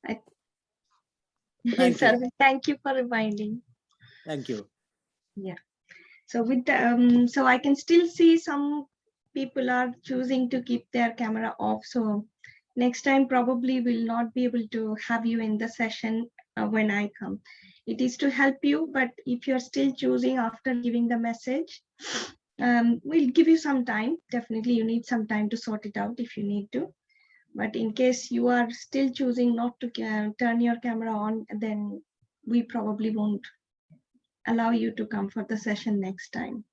Thank you. Thank you for reminding. Thank you. Yeah. So with the, so I can still see some people are choosing to keep their camera off. So next time probably will not be able to have you in the session when I come. It is to help you, but if you're still choosing after giving the message, we'll give you some time. Definitely you need some time to sort it out if you need to. But in case you are still choosing not to turn your camera on, then we probably won't allow you to come for the session next time.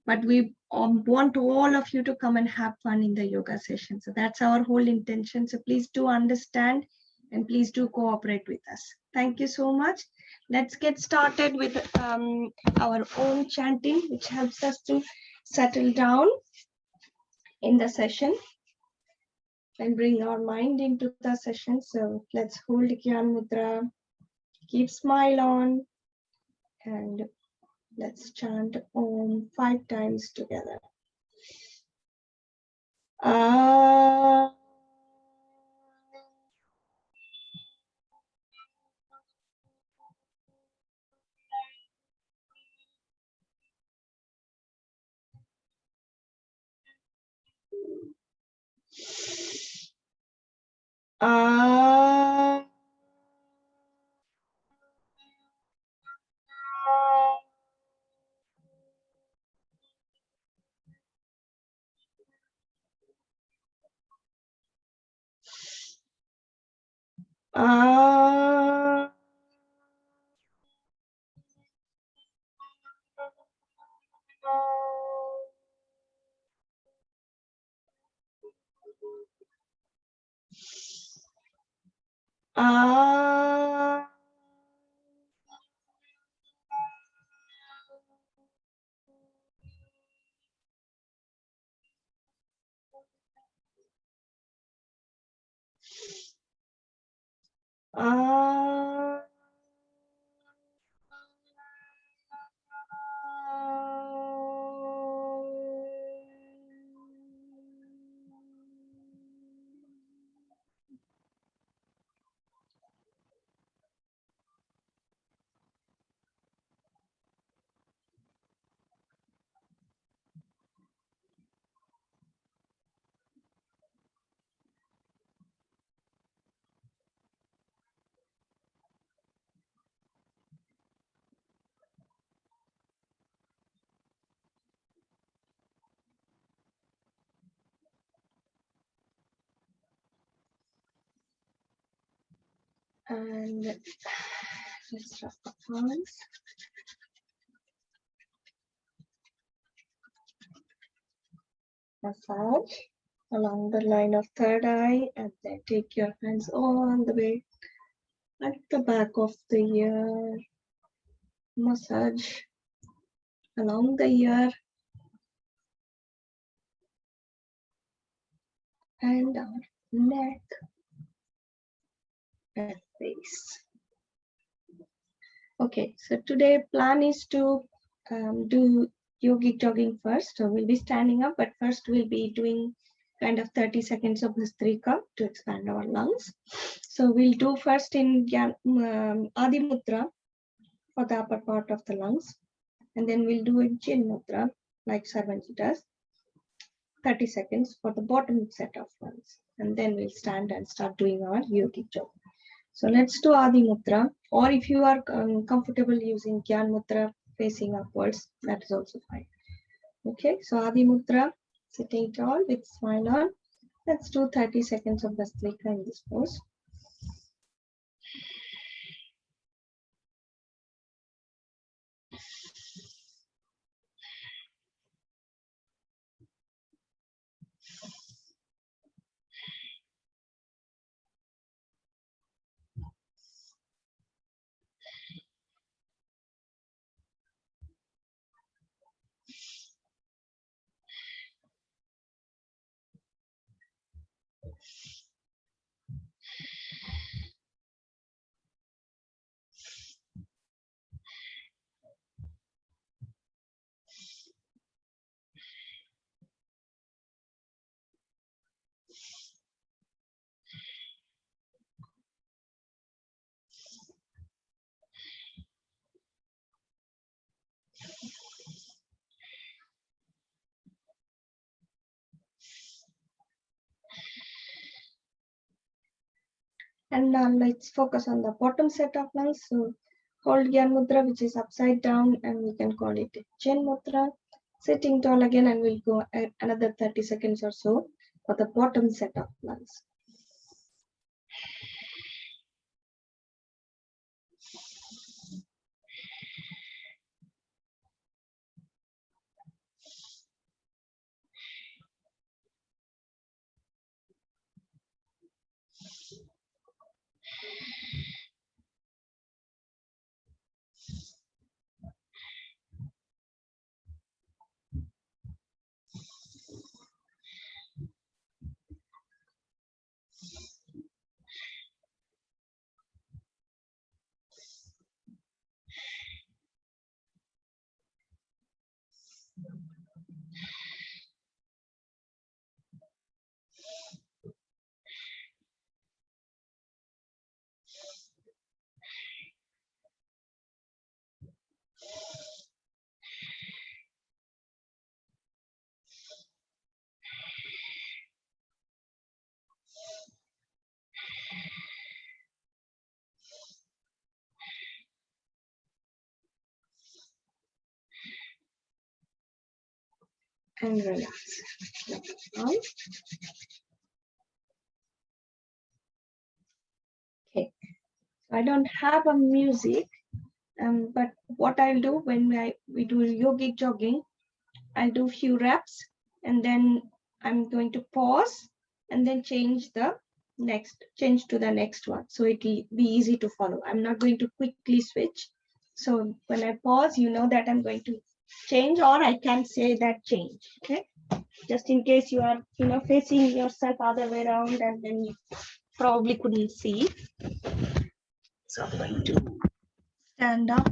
But we want all of you to come and have fun in the yoga session. So that's our whole intention. So please do understand and please do cooperate with us. Thank you so much. Let's get started with our own chanting, which helps us to settle down in the session and bring our mind into the session. So let's hold Gyan Mudra, keep smile on, and let's chant Om 5 times together. And let's rub the palms. Massage along the line of third eye, and then take your hands all the way at the back of the ear. Massage along the ear and our neck and face. Okay, so today plan is to do yogic jogging first. So we'll be standing up, but first we'll be doing kind of 30 seconds of Bhastrika to expand our lungs. So we'll do first in Adi Mudra for the upper part of the lungs. And then we'll do a Chin Mudra like Sarvanji does. 30 seconds for the bottom set of lungs. And then we'll stand and start doing our yogic jog. So let's do Adi Mudra, or if you are comfortable using Gyan Mudra facing upwards, that is also fine. Okay, so Adi Mudra, sitting tall with smile on. Let's do 30 seconds of Bhastrika in this pose. And now let's focus on the bottom set of lungs. So hold Gyan Mudra, which is upside down, and we can call it Chin Mudra. Sitting tall again, and we'll go another 30 seconds or so for the bottom set of lungs. And relax. Okay, I don't have a music, but what I'll do when we do yogic jogging, I'll do few reps, and then I'm going to pause, and then change to the next one, so it'll be easy to follow. I'm not going to quickly switch. So when I pause, you know that I'm going to change, or I can say that change. Okay, just in case you are facing yourself other way around, and then you probably couldn't see. So I'm going to stand up.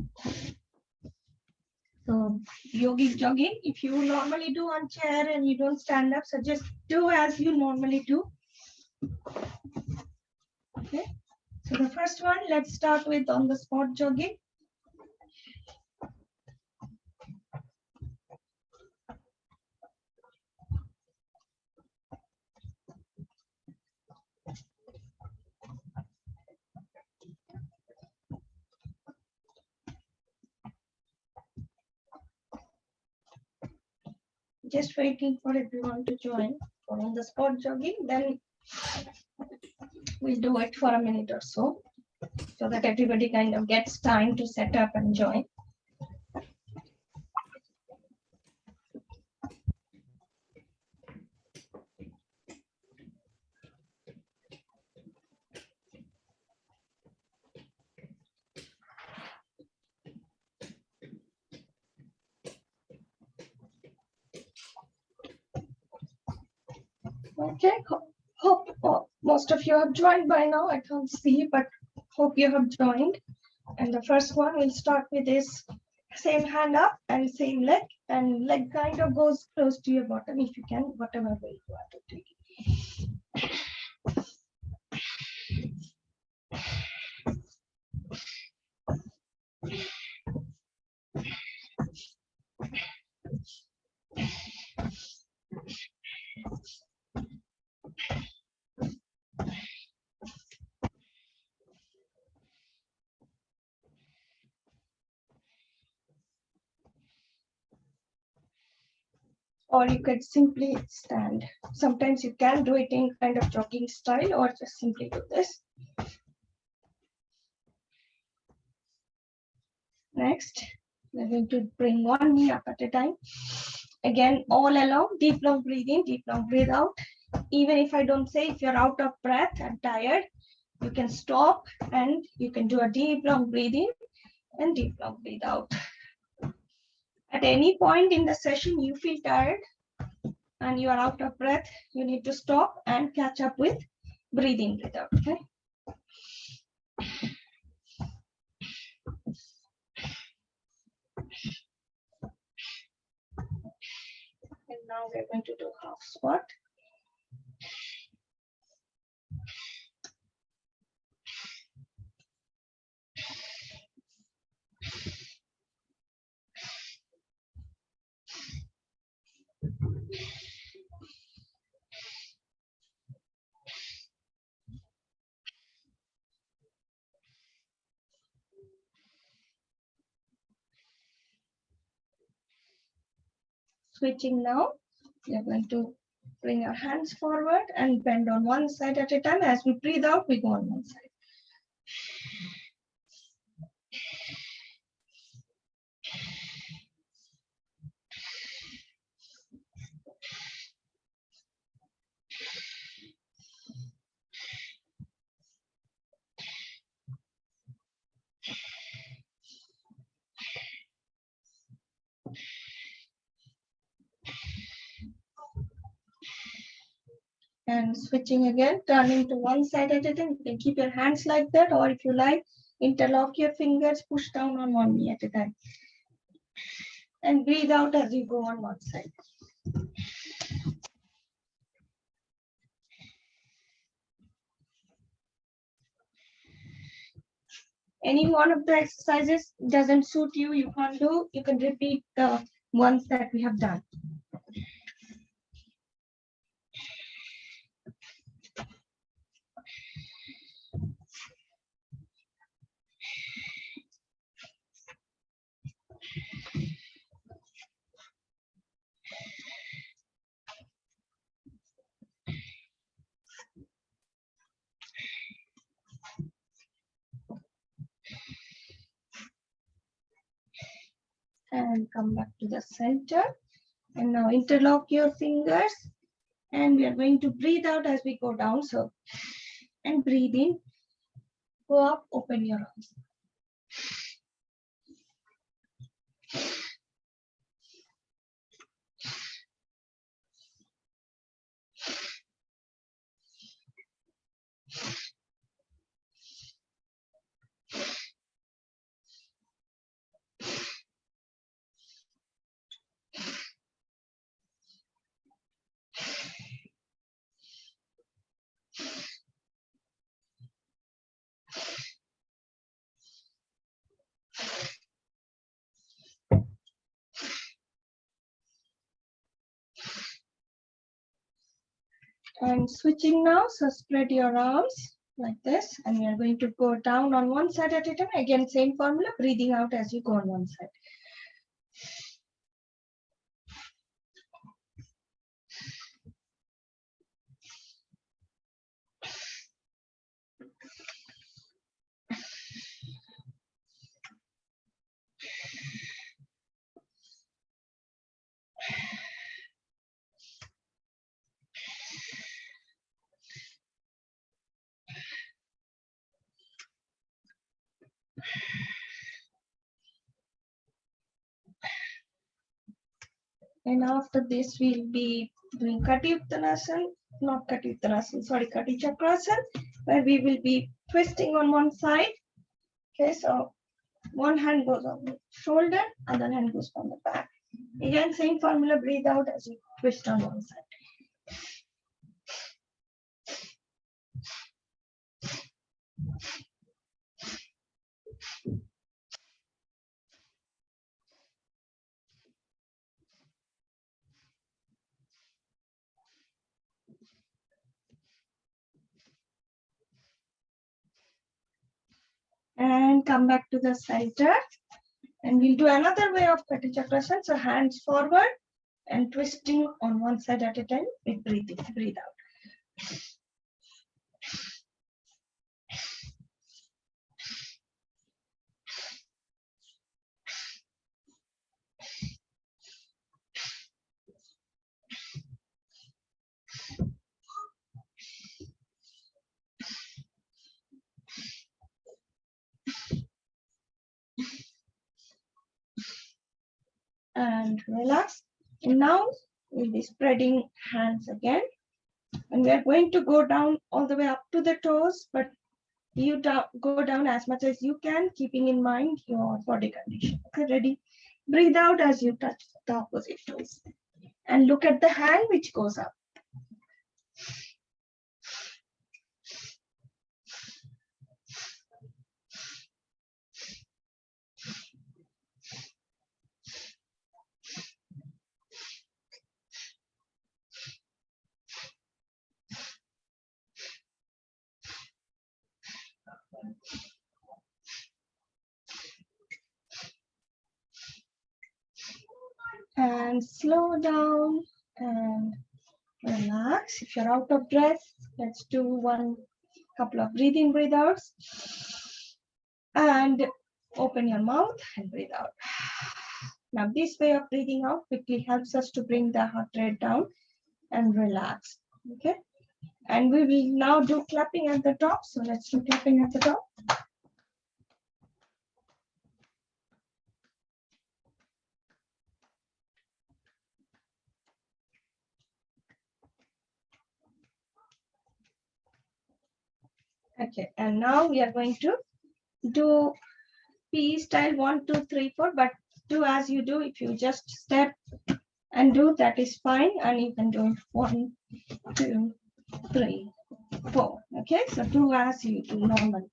So yogic jogging, if you normally do on chair and you don't stand up, so just do as you normally do. Okay. So the first one, let's start with on the spot jogging. Just waiting for everyone to join on the spot jogging. Then we'll do it for a minute or so that everybody kind of gets time to set up and join. Okay, hope most of you have joined by now. I can't see, but hope you have joined. And the first one, we'll start with this same hand up and same leg, and leg kind of goes close to your bottom if you can, whatever way you want to take it. Or you could simply stand. Sometimes you can do it in kind of jogging style, or just simply do this. Next, we're going to bring one knee up at a time. Again, all along, deep long breathe in, deep long breathe out. Even if I don't say, if you're out of breath and tired, you can stop and you can do a deep long breathe in and deep long breathe out. At any point in the session you feel tired and you are out of breath, you need to stop and catch up with breathing, breathe out. Okay. And now we're going to do half squat. switching now. We are going to bring our hands forward and bend on one side at a time. As we breathe out, we go on one side. And switching again, turning to one side at a time. You can keep your hands like that, or if you like, interlock your fingers, push down on one knee at a time. And breathe out as you go on one side. Any one of the exercises doesn't suit you, you can't do, you can repeat the ones that we have done. And come back to the center. And now interlock your fingers. And we are going to breathe out as we go down. So, and breathe in. Go up, open your arms. And switching now, so spread your arms like this, and we are going to go down on one side at a time. Again, same formula, breathing out as you go on one side. And after this, we'll be doing Kati Uttanasana, not Kati Uttanasana, sorry, Kati Chakrasana, where we will be twisting on one side. Okay, so one hand goes on the shoulder, other hand goes on the back. Again, same formula, breathe out as you twist on one side. And come back to the center. And we'll do another way of Kati Chakrasana. So hands forward and twisting on one side at a time with breathing. Breathe out. And relax. And now we'll be spreading hands again. And we are going to go down all the way up to the toes, but you go down as much as you can, keeping in mind your body condition. Okay, ready? Breathe out as you touch the opposite toes. And look at the hand which goes up. And And slow down and relax. If you're out of breath, let's do one couple of breathe outs. And open your mouth and breathe out. Now this way of breathing out quickly helps us to bring the heart rate down and relax. Okay. And we will now do clapping at the top. So let's do clapping at the top. Okay, and now we are going to do PE style 1, 2, 3, 4, but do as you do. If you just step and do, that is fine. And you can do 1, 2, 3, 4. Okay, so do as you do normally.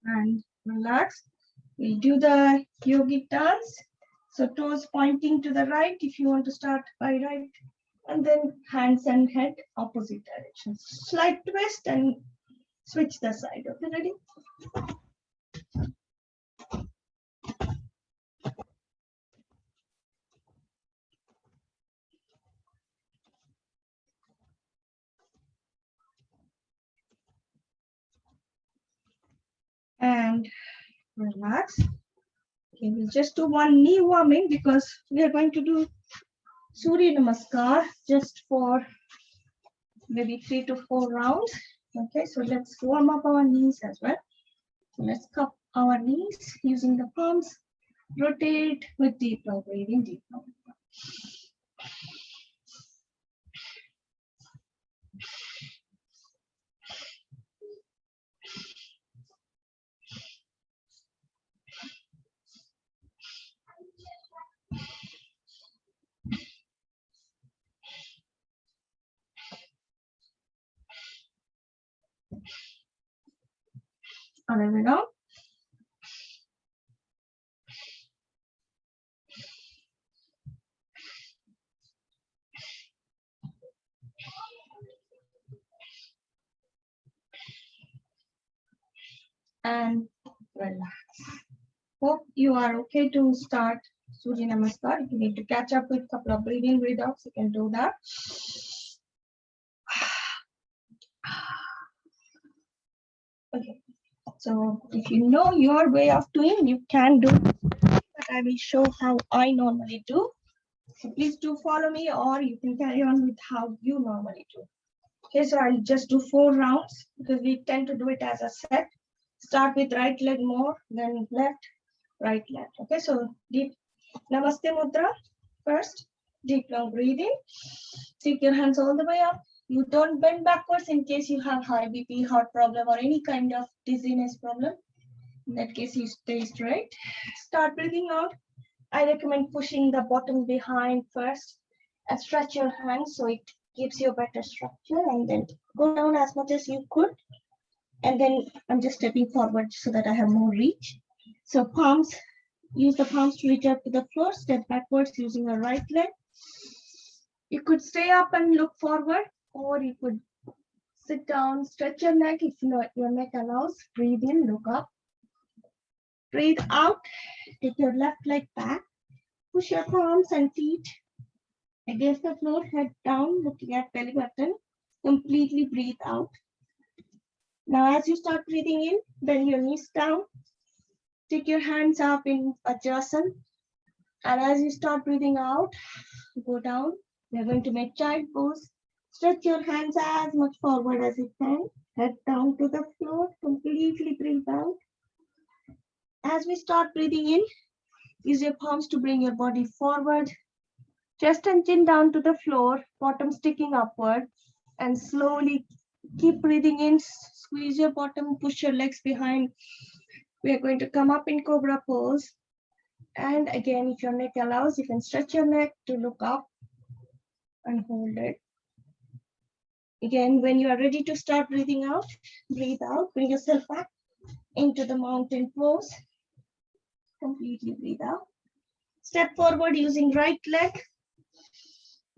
And relax. We'll do the yogic dance. So toes pointing to the right if you want to start by right. And then hands and head opposite directions. Slight twist and switch the side. Okay, ready? And relax. Okay, we'll just do one knee warming because we are going to do Surya Namaskar just for maybe 3 to 4 rounds. Okay, so let's warm up our knees as well. So let's cup our knees using the palms. Rotate with deep long breathing, deep long. There we go. And relax. Hope you are okay to start Surya Namaskar. If you need to catch up with a couple of breathing breath outs, you can do that. Okay. So if you know your way of doing, you can do it, but I will show how I normally do. So please do follow me, or you can carry on with how you normally do. Okay, so I'll just do 4 rounds because we tend to do it as a set. Start with right leg more, then left, right, left. Okay, so deep Namaste Mudra first. Deep long breathing. Take your hands all the way up. You don't bend backwards in case you have high BP, heart problem, or any kind of dizziness problem. In that case, you stay straight. Start breathing out. I recommend pushing the bottom behind first and stretch your hands so it gives you a better structure, and then go down as much as you could. And then I'm just stepping forward so that I have more reach. So palms, use the palms to reach up to the floor, step backwards using a right leg. You could stay up and look forward, or you could sit down, stretch your neck if your neck allows. Breathe in, look up. Breathe out, take your left leg back. Push your palms and feet against the floor, head down, looking at belly button. Completely breathe out. Now, as you start breathing in, bend your knees down. Take your hands up in Vajrasana. And as you start breathing out, go down. We're going to make child pose. Stretch your hands as much forward as you can. Head down to the floor. Completely breathe out. As we start breathing in, use your palms to bring your body forward. Chest and chin down to the floor, bottom sticking upward, and slowly keep breathing in. Squeeze your bottom, push your legs behind. We are going to come up in Cobra pose. And again, if your neck allows, you can stretch your neck to look up and hold it. Again, when you are ready to start breathing out, breathe out, bring yourself back into the mountain pose. completely breathe out. Step forward using right leg.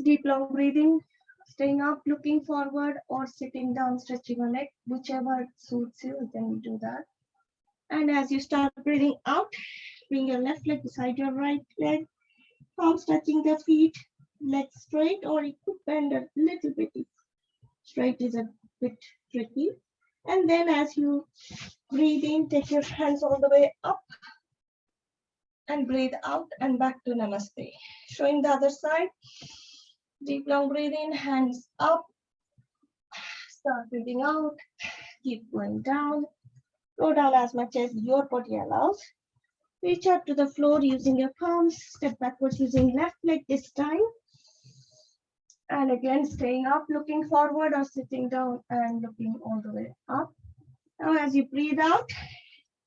Deep long breathing, staying up, looking forward, or sitting down, stretching your leg, whichever suits you, you can do that. And as you start breathing out, bring your left leg beside your right leg, palms touching the feet, legs straight, or you could bend a little bit. Straight is a bit tricky. And then as you breathe in, take your hands all the way up and breathe out and back to Namaste. Showing the other side. Deep long breathe in, hands up. Start breathing out. Keep going down. Go down as much as your body allows. Reach out to the floor using your palms. Step backwards using left leg this time. And again, staying up, looking forward, or sitting down and looking all the way up. Now as you breathe out,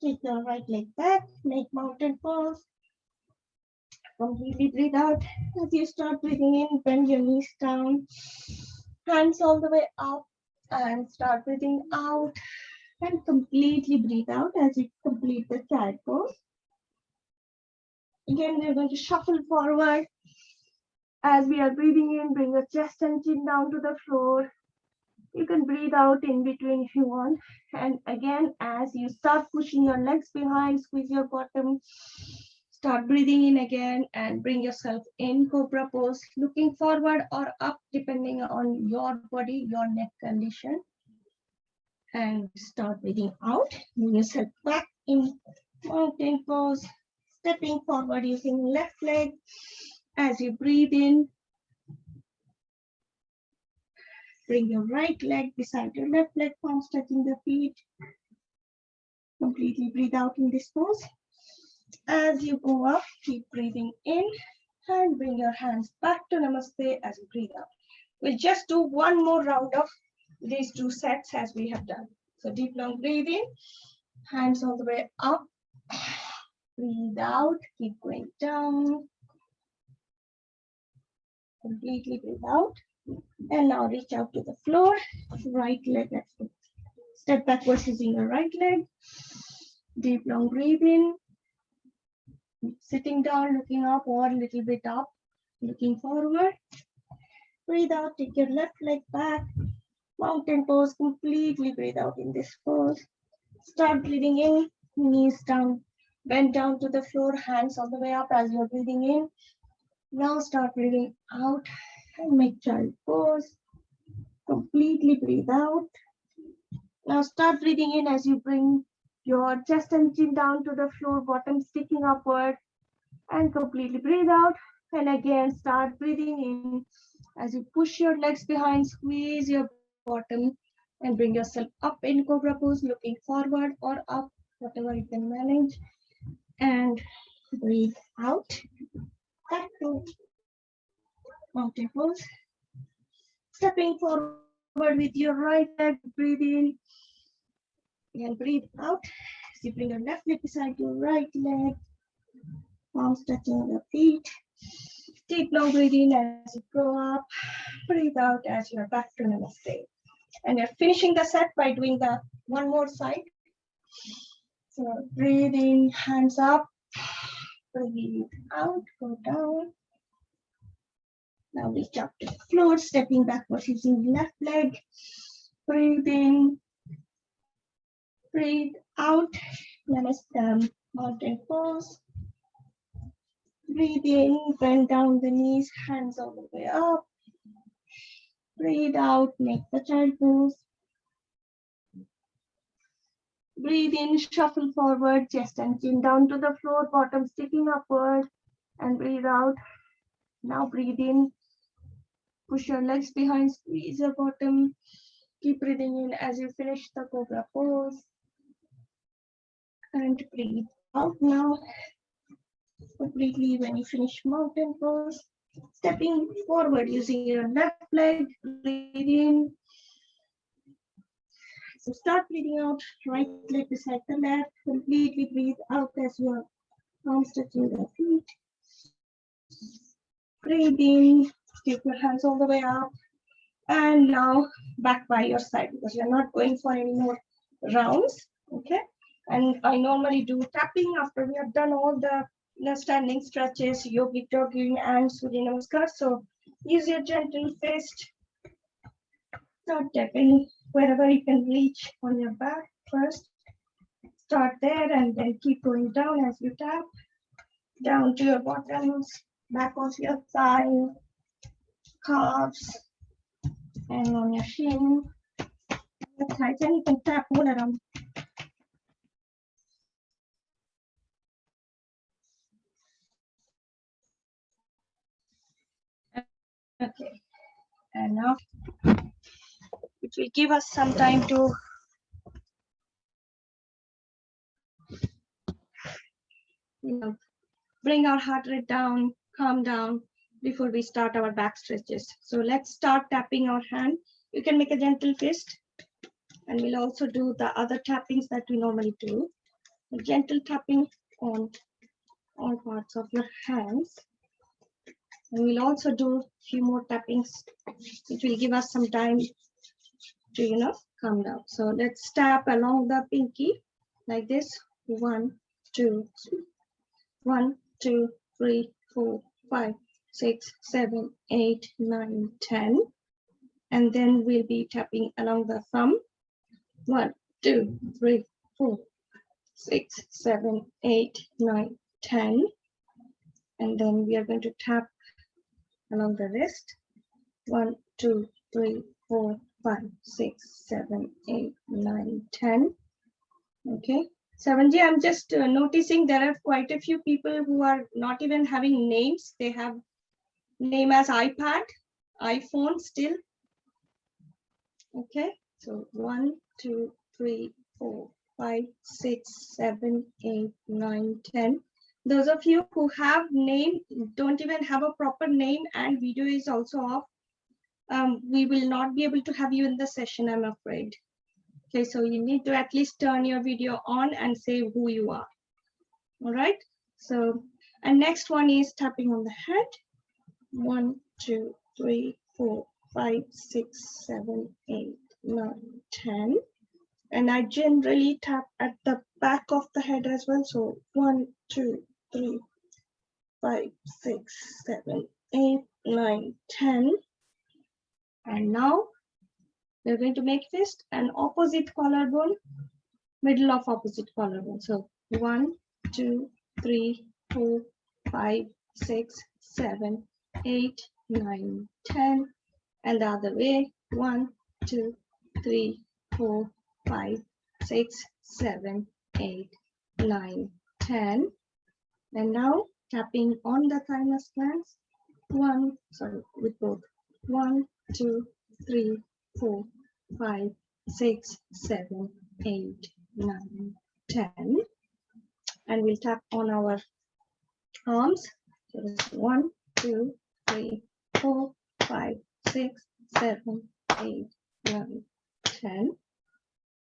take your right leg back, make mountain pose. Completely breathe out. As you start breathing in, bend your knees down, hands all the way up, and start breathing out. And completely breathe out as you complete the child pose. Again, we're going to shuffle forward. As we are breathing in, bring your chest and chin down to the floor. You can breathe out in between if you want. And again, as you start pushing your legs behind, squeeze your bottom, start breathing in again and bring yourself in cobra pose, looking forward or up depending on your body, your neck condition. And start breathing out, bring yourself back in mountain pose, stepping forward using left leg. As you breathe in, bring your right leg beside your left leg, palms touching the feet. Completely breathe out in this pose. As you go up, keep breathing in and bring your hands back to Namaste as you breathe out. We'll just do one more round of these two sets as we have done. So deep long breathing, hands all the way up, breathe out, keep going down. Completely breathe out. And now reach out to the floor, right leg, let's go. Step backwards using your right leg. Deep long breathe in. Sitting down, looking up or a little bit up, looking forward. Breathe out, take your left leg back. Mountain pose, completely breathe out in this pose. Start breathing in, knees down, bend down to the floor, hands all the way up as you're breathing in. Now start breathing out and make child pose. Completely breathe out. Now start breathing in as you bring your chest and chin down to the floor, bottom sticking upward, and completely breathe out. And again, start breathing in as you push your legs behind, squeeze your bottom, and bring yourself up in cobra pose, looking forward or up, whatever you can manage. And breathe out. Back to mountain pose. Stepping forward with your right leg, breathe in and breathe out. As you bring your left leg beside your right leg, palms touching the feet. Deep long breathe in as you go up, breathe out as you're back to Namaste. And you're finishing the set by doing the one more side. So breathe in, hands up, breathe out, go down. Now reach up to the floor, stepping backwards using the left leg. Breathe in, breathe out. Namaste, mountain pose. Breathe in, bend down the knees, hands all the way up. Breathe out, make the child pose. Breathe in, shuffle forward, chest and chin down to the floor, bottom sticking upward. And breathe out. Now breathe in, push your legs behind, squeeze your bottom. Keep breathing in as you finish the cobra pose. And breathe out now. Completely when you finish mountain pose. Stepping forward using your left leg, breathe in. So start breathing out, right leg beside the left. Completely breathe out as your palms touching the feet. Breathe in, take your hands all the way up. And now back by your side because you're not going for any more rounds. Okay. And I normally do tapping after we have done all the standing stretches, yogic jogging, and Surya Namaskar. So use your gentle fist. Start tapping wherever you can reach on your back first. Start there and then keep going down as you tap, down to your bottoms, back of your thigh, calves, and on your shin. Your thighs, and you can tap all around. Okay, and now it will give us some time to bring our heart rate down, calm down before we start our back stretches. So let's start tapping our hand. You can make a gentle fist, and we'll also do the other tappings that we normally do. A gentle tapping on all parts of your hands. And we'll also do a few more tappings. It will give us some time to, calm down. So let's tap along the pinky like this. 1, 2, 1, 2, 3, 4, 5, 6, 7, 8, 9, 10. And then we'll be tapping along the thumb. 1, 2, 3, 4, 6, 7, 8, 9, 10. And then we are going to tap along the wrist. 1, 2, 3, 4, 5, 6, 7, 8, 9, 10. Okay. Savanji, I'm just noticing there are quite a few people who are not even having names. They have name as iPad, iPhone still. Okay. So 1, 2, 3, 4, 5, 6, 7, 8, 9, 10. Those of you who have name, don't even have a proper name, and video is also off. We will not be able to have you in the session, I'm afraid. Okay, so you need to at least turn your video on and say who you are. All right. So, and next one is tapping on the head. 1, 2, 3, 4, 5, 6, 7, 8, 9, 10. And I generally tap at the back of the head as well. So 1, 2, 3, 5, 6, 7, 8, 9, 10. And now we're going to make fist and opposite collarbone, middle of opposite collarbone. So 1, 2, 3, 4, 5, 6, 7, 8, 9, 10. And the other way. 1, 2, 3, 4, 5, 6, 7, 8, 9, 10. And now tapping on the thymus glands. With both. 1, 2, 3, 4, 5, 6, 7, 8, 9, 10. And we'll tap on our arms. So 1, 2, 3, 4, 5, 6, 7, 8, 9, 10.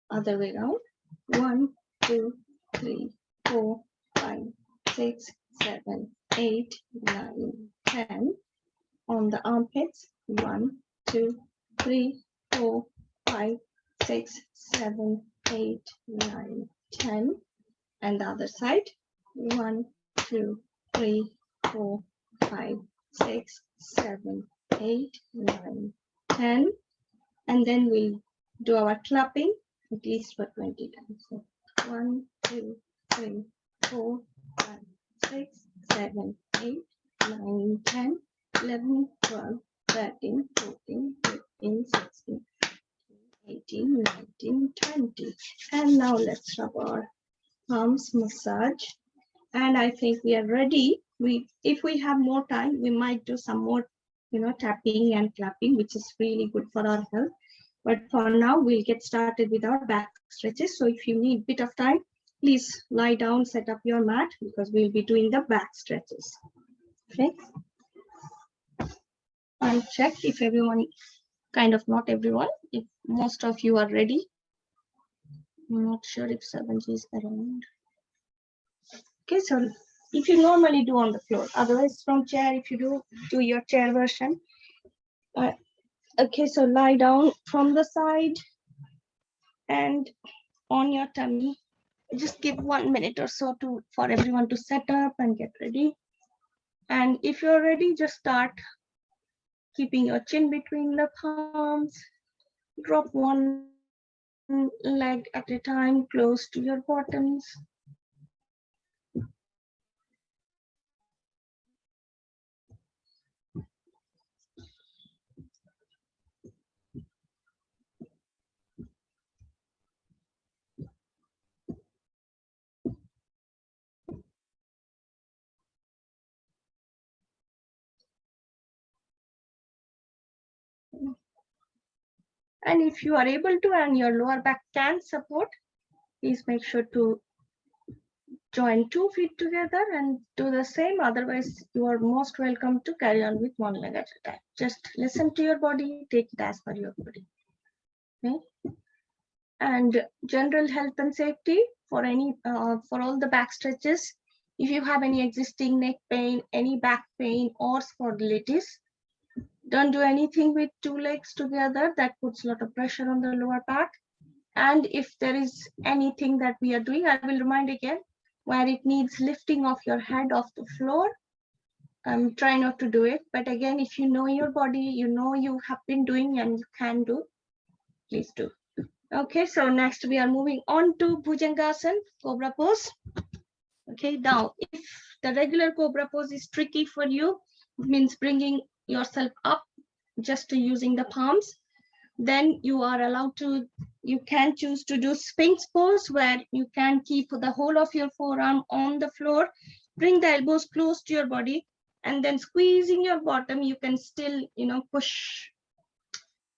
Other way around. 1, 2, 3, 4, 5, 6, 7, 8, 9, 10. On the armpits. 1, 2, 3, 4, 5, 6, 7, 8, 9, 10. And the other side. 1, 2, 3, 4, 5, 6, 7, 8, 9, 10. And then we'll do our clapping at least for 20 times. So 1, 2, 3, 4, 5, 6, 7, 8, 9, 10, 11, 12, 13, 14, 15, 16, 18, 19, 20. And now let's rub our arms, massage. And I think we are ready. If we have more time, we might do some more, tapping and clapping, which is really good for our health. But for now, we'll get started with our back stretches. So if you need a bit of time, please lie down, set up your mat, because we'll be doing the back stretches. Okay. I'll check if everyone, not everyone, if most of you are ready. I'm not sure if Savanji is around. Okay, so if you normally do on the floor, otherwise from chair, if you do your chair version. Okay, so lie down from the side and on your tummy. Just give 1 minute or so for everyone to set up and get ready. And if you're ready, just start keeping your chin between the palms. Drop one leg at a time close to your bottoms. And if you are able to and your lower back can support, please make sure to join 2 feet together and do the same. Otherwise, you are most welcome to carry on with one leg at a time. Just listen to your body, take it as per your body. Okay? And general health and safety for all the back stretches. If you have any existing neck pain, any back pain or spondylitis, don't do anything with 2 legs together. That puts a lot of pressure on the lower back. And if there is anything that we are doing, I will remind again, where it needs lifting of your head off the floor, try not to do it. But again, if you know your body, you know you have been doing and you can do, please do. Okay, so next we are moving on to Bhujangasana, Cobra pose. Okay, now if the regular Cobra pose is tricky for you, it means bringing yourself up just to using the palms, then you are allowed to, you can choose to do Sphinx pose, where you can keep the whole of your forearm on the floor, bring the elbows close to your body, and then squeezing your bottom, you can still, push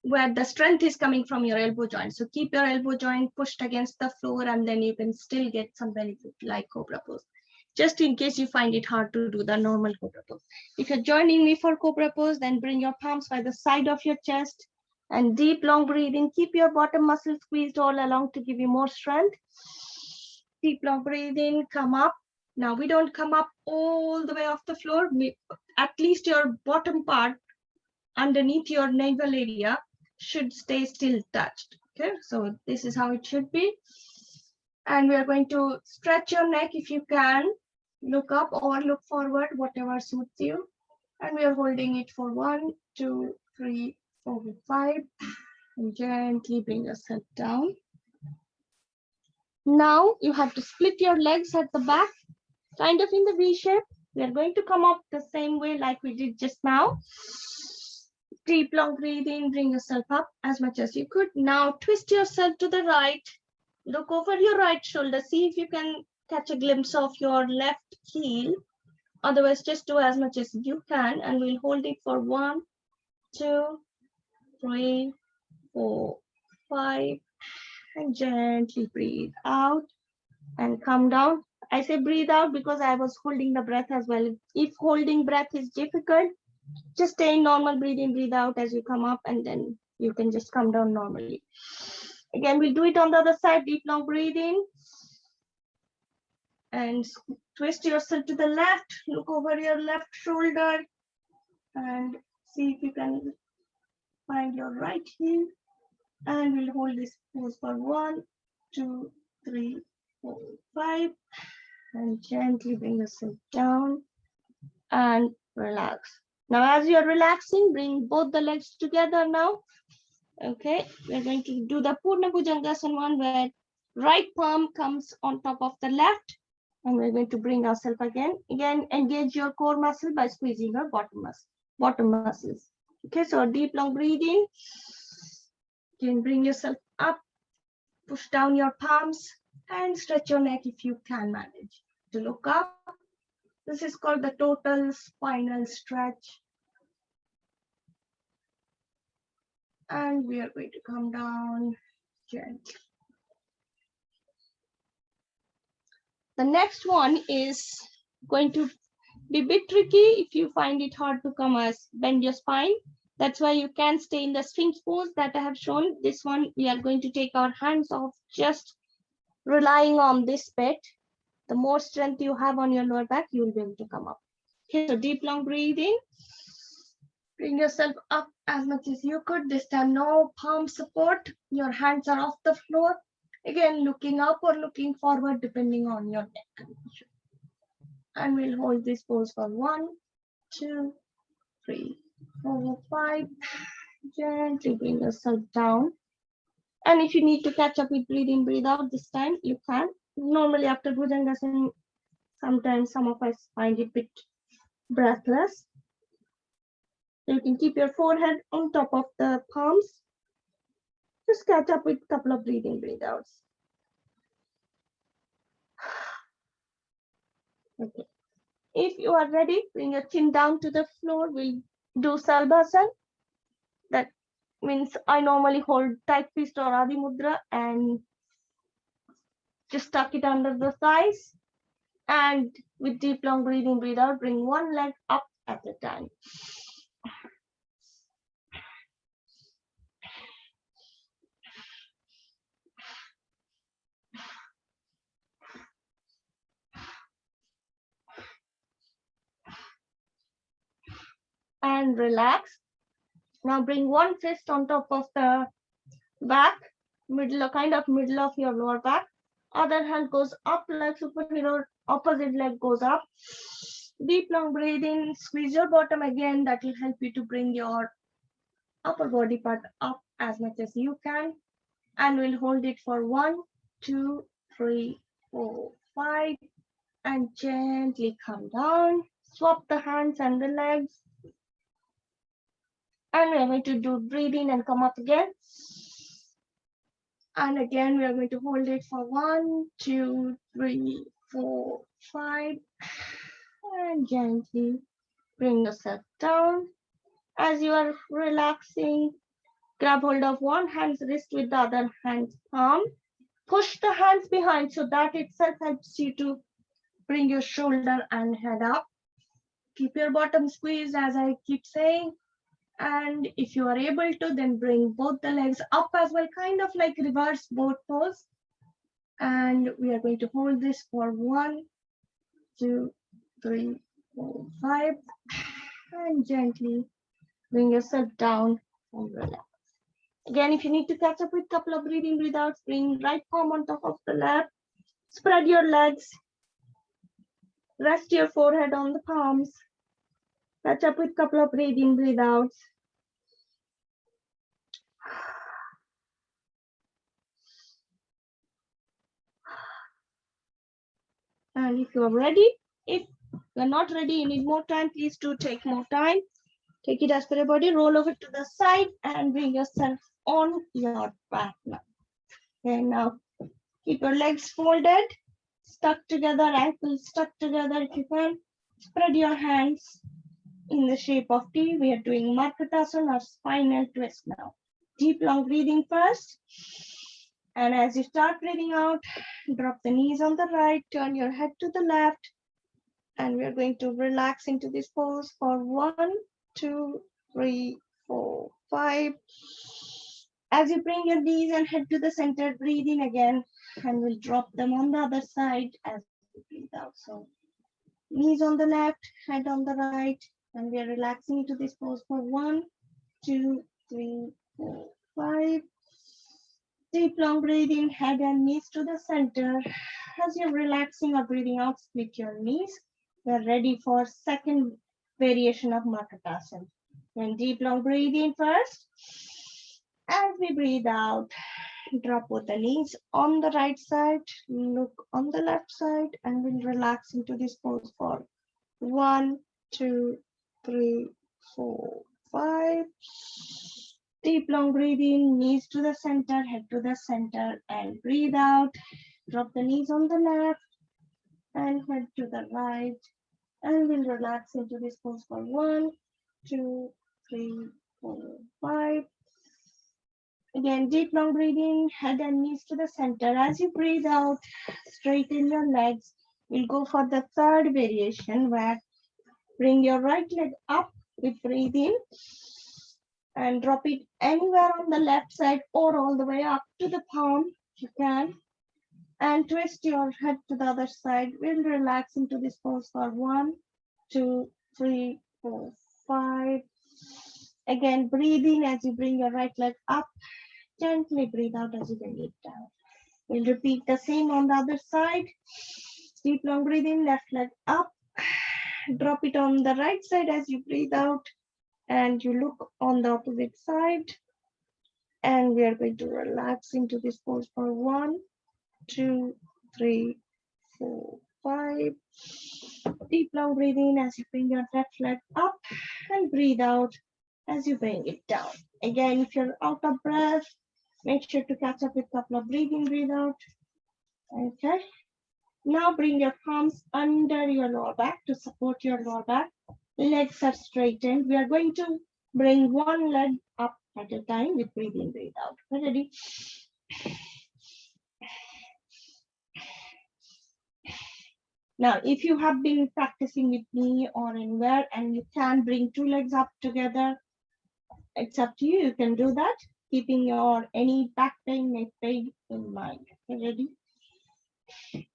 where the strength is coming from your elbow joint. So keep your elbow joint pushed against the floor, and then you can still get some benefit like Cobra pose, just in case you find it hard to do the normal Cobra pose. If you're joining me for Cobra pose, then bring your palms by the side of your chest and deep long breathing. Keep your bottom muscles squeezed all along to give you more strength. Deep long breathing, come up. Now we don't come up all the way off the floor. At least your bottom part underneath your navel area should stay still touched. Okay, so this is how it should be. And we are going to stretch your neck if you can. Look up or look forward, whatever suits you. And we are holding it for 1, 2, 3, 4, 5. And gently bring yourself down. Now you have to split your legs at the back, kind of in the V shape. We are going to come up the same way like we did just now. Deep long breathing, bring yourself up as much as you could. Now twist yourself to the right. Look over your right shoulder. See if you can catch a glimpse of your left heel. Otherwise, just do as much as you can, and we'll hold it for 1, 2, 3, 4, 5, and gently breathe out and come down. I say breathe out because I was holding the breath as well. If holding breath is difficult, just stay in normal breathing, breathe out as you come up, and then you can just come down normally. Again, we'll do it on the other side. Deep long breathing. And twist yourself to the left. Look over your left shoulder and see if you can find your right heel. And we'll hold this pose for 1, 2, 3, 4, 5. And gently bring yourself down and relax. Now, as you're relaxing, bring both the legs together now. Okay, we're going to do the Purna Bhujangasana one, where right palm comes on top of the left. And we're going to bring ourselves again. Again, engage your core muscle by squeezing your bottom muscles. Okay, so deep long breathing. You can bring yourself up, push down your palms, and stretch your neck if you can manage to look up. This is called the total spinal stretch. And we are going to come down gently. The next one is going to be a bit tricky if you find it hard to come as bend your spine. That's why you can stay in the Sphinx pose that I have shown. This one, we are going to take our hands off, just relying on this bit. The more strength you have on your lower back, you will be able to come up. Okay, so deep long breathing. Bring yourself up as much as you could. This time, no palm support. Your hands are off the floor. Again, looking up or looking forward depending on your neck condition. And we'll hold this pose for 1, 2, 3, 4, 5. Gently bring yourself down. And if you need to catch up with breathe in, breathe out this time, you can. Normally after Bhujangasana, sometimes some of us find it a bit breathless. So you can keep your forehead on top of the palms. Just catch up with a couple of breathe in, breathe outs. Okay. If you are ready, bring your chin down to the floor. We'll do Salbhasan. That means I normally hold tight fist or Adi Mudra and just tuck it under the thighs. And with deep long breathing, breathe out, bring one leg up at a time. And relax. Now bring one fist on top of the back, kind of middle of your lower back. Other hand goes up like superhero, opposite leg goes up. Deep long breathing, squeeze your bottom again. That will help you to bring your upper body part up as much as you can. And we'll hold it for 1, 2, 3, 4, 5. And gently come down. Swap the hands and the legs. And we're going to do breathe in and come up again. And again, we are going to hold it for 1, 2, 3, 4, 5. And gently bring yourself down. As you are relaxing, grab hold of one hand's wrist with the other hand's palm. Push the hands behind so that itself helps you to bring your shoulder and head up. Keep your bottom squeezed, as I keep saying. And if you are able to, then bring both the legs up as well, kind of like reverse boat pose. And we are going to hold this for 1, 2, 3, 4, 5. And gently bring yourself down and relax. Again, if you need to catch up with a couple of breathing, breathe outs, bring right palm on top of the left. Spread your legs. Rest your forehead on the palms. Catch up with a couple of breathing, breathe outs. And if you are ready, if you're not ready, you need more time, please do take more time. Take it as per your body, roll over to the side and bring yourself on your back now. And now keep your legs folded, stuck together, ankles stuck together if you can. Spread your hands in the shape of T. We are doing Markatasana or spinal twist now. Deep long breathing first. And as you start breathing out, drop the knees on the right, turn your head to the left. And we're going to relax into this pose for 1, 2, 3, 4, 5. As you bring your knees and head to the center, breathe in again, and we'll drop them on the other side as we breathe out. So knees on the left, head on the right, and we are relaxing into this pose for 1, 2, 3, 4, 5. Deep long breathing, head and knees to the center. As you're relaxing or breathing out, split your knees. We're ready for second variation of Markatasana. Then deep long breathing first. As we breathe out, drop both the knees on the right side, look on the left side, and we'll relax into this pose for 1, 2, 3, 4, 5. Deep long breathing, knees to the center, head to the center, and breathe out. Drop the knees on the left and head to the right. And we'll relax into this pose for 1, 2, 3, 4, 5. Again, deep long breathing, head and knees to the center. As you breathe out, straighten your legs. We'll go for the third variation where bring your right leg up with breathe in and drop it anywhere on the left side or all the way up to the palm if you can. And twist your head to the other side. We'll relax into this pose for 1, 2, 3, 4, 5. Again, breathe in as you bring your right leg up. Gently breathe out as you bring it down. We'll repeat the same on the other side. Deep long breathe in, left leg up. Drop it on the right side as you breathe out, and you look on the opposite side. And we are going to relax into this pose for 1, 2, 3, 4, 5. Deep long breathe in as you bring your left leg up, and breathe out as you bring it down. Again, if you're out of breath, make sure to catch up with a couple of breathe out. Okay. Now bring your palms under your lower back to support your lower back. Legs are straightened. We are going to bring one leg up at a time with breathe out. Ready? Now, if you have been practicing with me or anywhere and you can bring 2 legs up together, it's up to you. You can do that, keeping your any back pain, neck pain in mind. Okay, ready?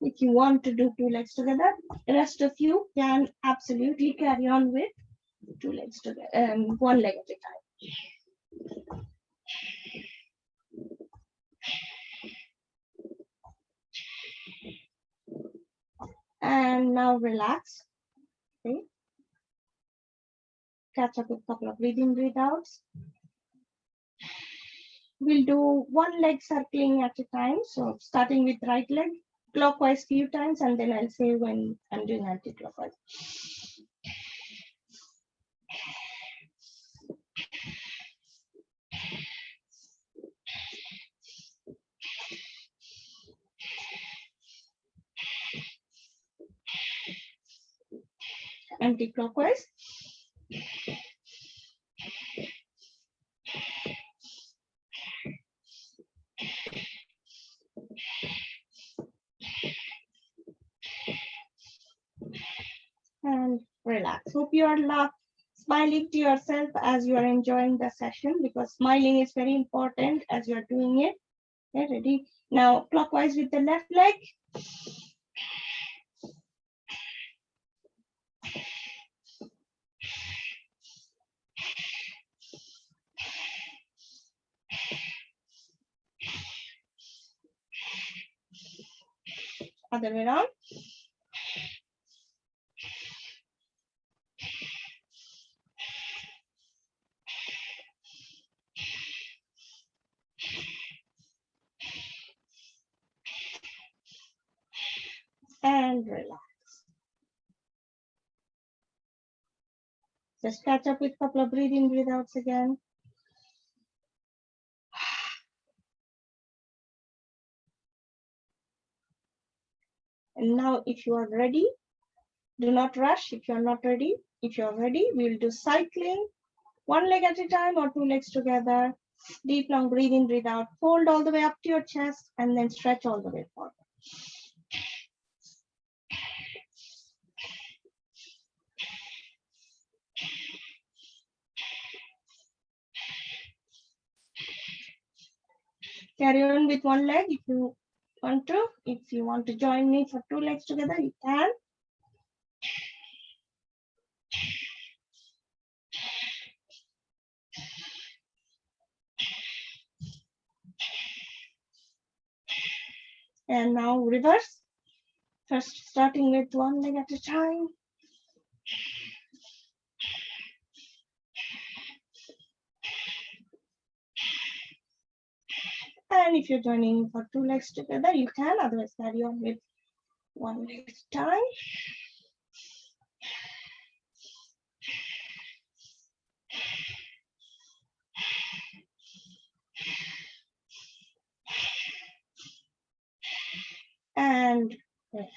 If you want to do 2 legs together, the rest of you can absolutely carry on with 2 legs together and 1 leg at a time. And now relax. Okay. Catch up with a couple of breathe outs. We'll do 1 leg circling at a time. So starting with right leg, clockwise few times, and then I'll say when I'm doing anti-clockwise. Anti-clockwise. And relax. Hope you are smiling to yourself as you are enjoying the session, because smiling is very important as you are doing it. Okay, ready? Now clockwise with the left leg. Other way around. And relax. Just catch up with a couple of breathe outs again. And now if you are ready, do not rush if you are not ready. If you are ready, we will do cycling, 1 leg at a time or 2 legs together. Deep long breathe out, fold all the way up to your chest and then stretch all the way forward. Carry on with 1 leg if you want to. If you want to join me for 2 legs together, you can. And now reverse. First, starting with 1 leg at a time. And if you're joining for 2 legs together, you can. Otherwise, carry on with 1 leg at a time. And relax.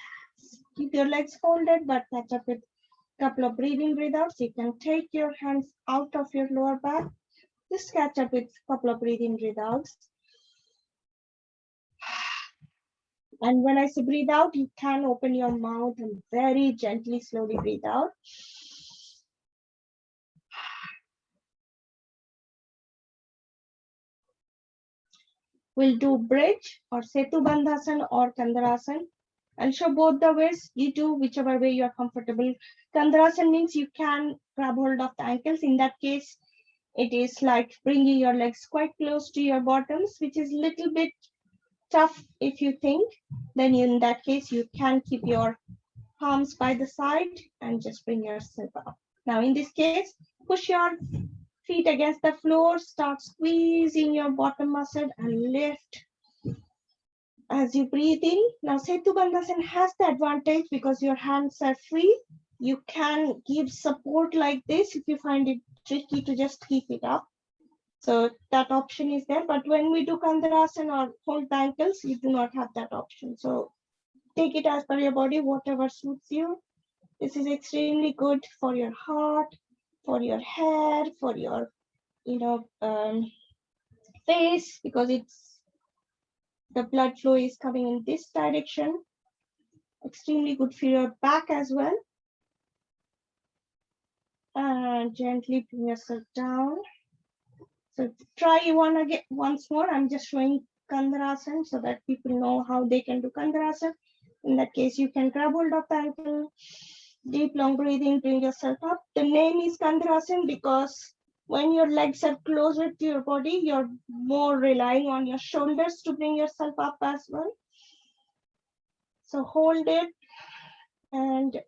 Keep your legs folded, but catch up with a couple of breathe outs. You can take your hands out of your lower back. Just catch up with a couple of breathe outs. And when I say breathe out, you can open your mouth and very gently, slowly breathe out. We'll do bridge or Setu Bandhasan or Kandarasana. I'll show both the ways. You do whichever way you're comfortable. Kandarasana means you can grab hold of the ankles. In that case, it is like bringing your legs quite close to your bottoms, which is a little bit tough if you think, then in that case, you can keep your palms by the side and just bring yourself up. Now, in this case, push your feet against the floor, start squeezing your bottom muscle and lift as you breathe in. Now, Setu Bandhasan has the advantage because your hands are free. You can give support like this if you find it tricky to just keep it up. So that option is there. But when we do Kandarasana or hold the ankles, you do not have that option. So take it as per your body, whatever suits you. This is extremely good for your heart, for your hair, for your, face, because the blood flow is coming in this direction. Extremely good for your back as well. And gently bring yourself down. So try once more. I'm just showing Kandarasana so that people know how they can do Kandarasana. In that case, you can grab hold of the ankle, deep long breathing, bring yourself up. The name is Kandarasana because when your legs are closer to your body, you're more relying on your shoulders to bring yourself up as well. So hold it and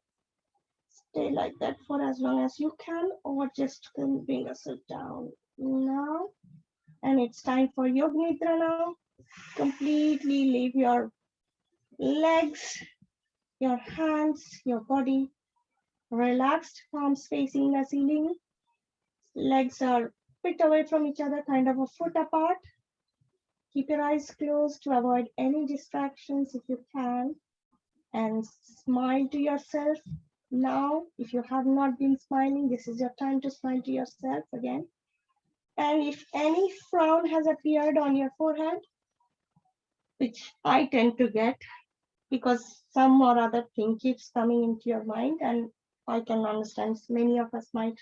stay like that for as long as you can, or just bring yourself down now. And it's time for Yoga Nidra now. Completely leave your legs, your hands, your body relaxed, palms facing the ceiling. Legs are bit away from each other, kind of a foot apart. Keep your eyes closed to avoid any distractions if you can. And smile to yourself. Now, if you have not been smiling, this is your time to smile to yourself again. And if any frown has appeared on your forehead, which I tend to get because some or other thing keeps coming into your mind, and I can understand many of us might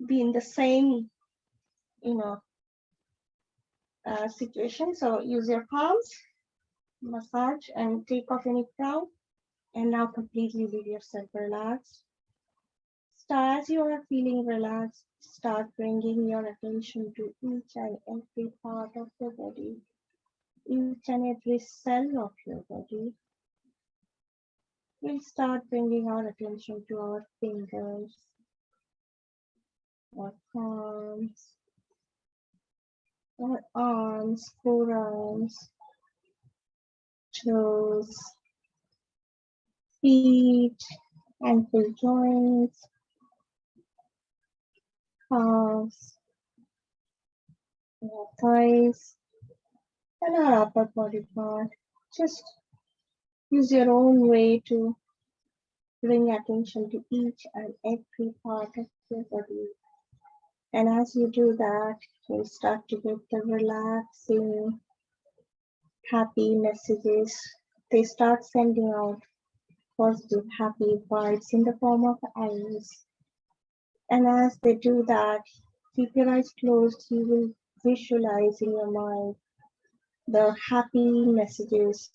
be in the same, situation. So use your palms, massage, and take off any frown. And now completely leave yourself relaxed. As you are feeling relaxed, start bringing your attention to each and every part of your body, each and every cell of your body. We'll start bringing our attention to our fingers, our palms, our arms, forearms, toes, feet, ankle joints, calves, our thighs, and our upper body part. Just use your own way to bring attention to each and every part of your body. And as you do that, you'll start to get the relaxing, happy messages. They start sending out positive, happy vibes in the form of eyes. And as they do that, keep your eyes closed. You will visualize in your mind the happy messages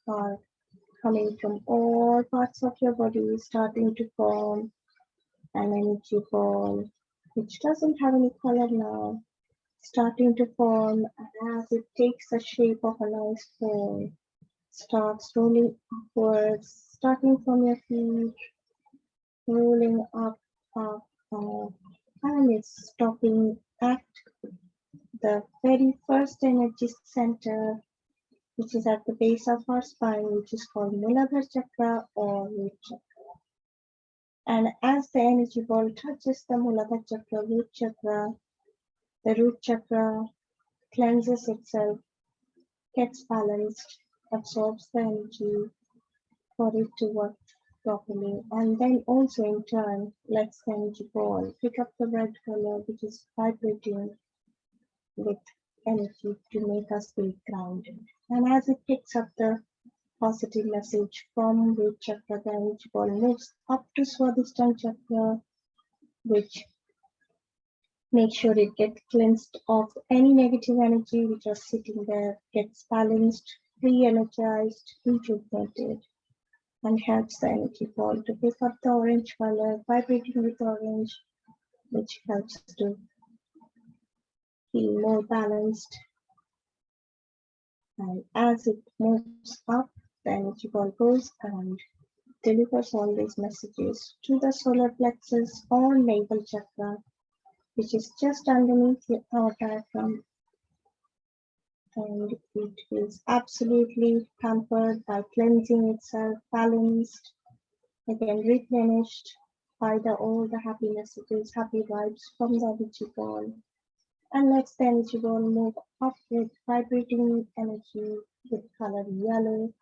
are coming from all parts of your body, starting to form an energy ball, which doesn't have any color now, starting to form, and as it takes the shape of a nice ball, starts rolling upwards, starting from your feet, rolling up, up, up, and it's stopping at the very first energy center, which is at the base of our spine, which is called Muladhara Chakra or root chakra. And as the energy ball touches the Muladhara Chakra, the root chakra cleanses itself, gets balanced, absorbs the energy for it to work properly, and then also in turn lets the energy ball pick up the red color, which is vibrating with energy to make us feel grounded. And as it picks up the positive message from root chakra, the energy ball moves up to Swadhisthana chakra, which makes sure it gets cleansed of any negative energy which is sitting there, gets balanced, re-energized, rejuvenated, and helps the energy ball to pick up the orange color, vibrating with orange, which helps to feel more balanced And as it moves up, the energy ball goes and delivers all these messages to the solar plexus or navel chakra, which is just underneath our diaphragm, and it is absolutely pampered by cleansing itself, balanced, again replenished by all the happy messages, happy vibes from the energy ball. And lets the energy ball move up with vibrating energy with color yellow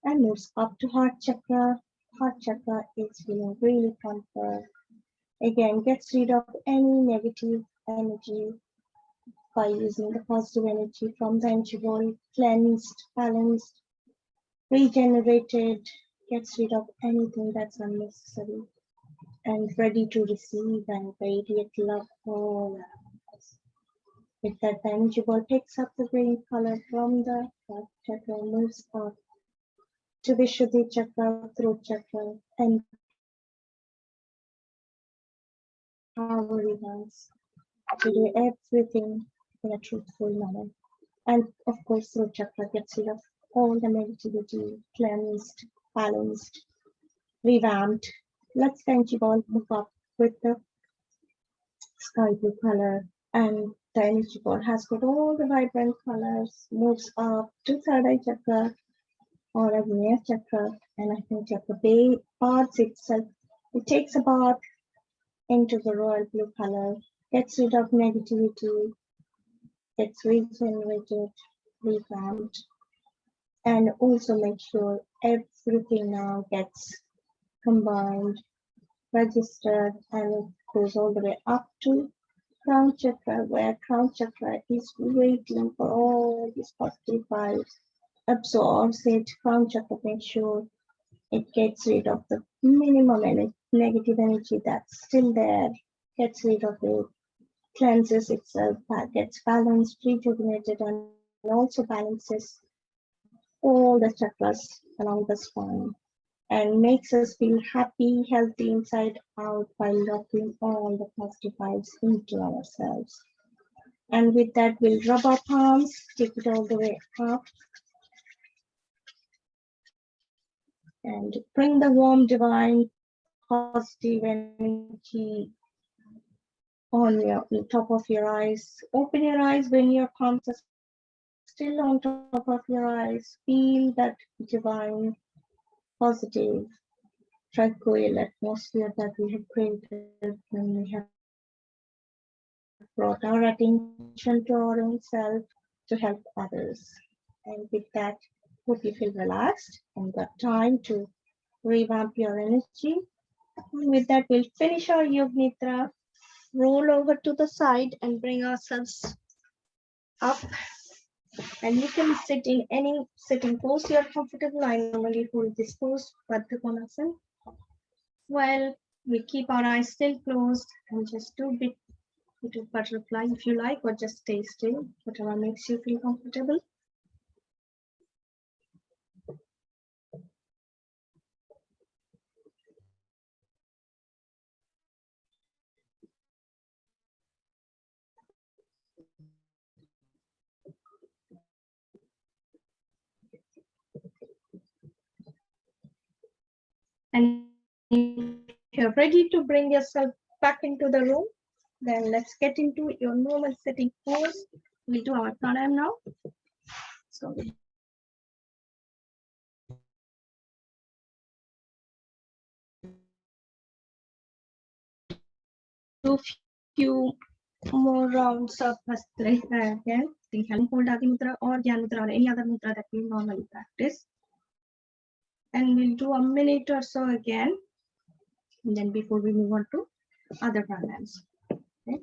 and moves up to heart chakra. Heart chakra is feeling really comfort. Again, gets rid of any negative energy by using the positive energy from the energy ball, cleansed, balanced, regenerated, gets rid of anything that's unnecessary and ready to receive and radiate love all around us. With that, the energy ball takes up the green color from the heart chakra, moves up to the Shuddhi chakra, throat chakra, empowering us to do everything in a truthful manner. And of course, throat chakra gets rid of all the negativity, cleansed, balanced, revamped. Let's the energy ball move up with the sky blue color, and the energy ball has got all the vibrant colors, moves up to third eye chakra or Agnya chakra, and I think chakra baths itself. It takes a bath into the royal blue color, gets rid of negativity, gets regenerated, revamped, and also make sure everything now gets combined, registered, and it goes all the way up to crown chakra, where crown chakra is waiting for all these positive vibes, absorbs it. Crown chakra makes sure it gets rid of the minimum negative energy that's still there, gets rid of it, cleanses itself, gets balanced, rejuvenated, and also balances all the chakras along the spine and makes us feel happy, healthy inside out by locking all the positive vibes into ourselves. And with that, we'll rub our palms, take it all the way up, and bring the warm, divine, positive energy on top of your eyes. Open your eyes when your palms are still on top of your eyes. Feel that divine, positive, tranquil atmosphere that we have created when we have brought our attention to our own self to help others. And with that, hope you feel relaxed and got time to revamp your energy. And with that, we'll finish our Yog Nidra, roll over to the side and bring ourselves up. And you can sit in any sitting pose you're comfortable. I normally hold this pose, Baddhakonasana, while we keep our eyes still closed and just do bit of butterfly if you like, or just stay still, whatever makes you feel comfortable. And if you're ready to bring yourself back into the room, then let's get into your normal sitting pose. We'll do our pranayam now. So we'll do few more rounds of Bhastrika again. The Helm Hold Adi Mudra or Gyan Mudra or any other mudra that we normally practice. And we'll do a minute or so again. And then before we move on to other pranayams. Okay.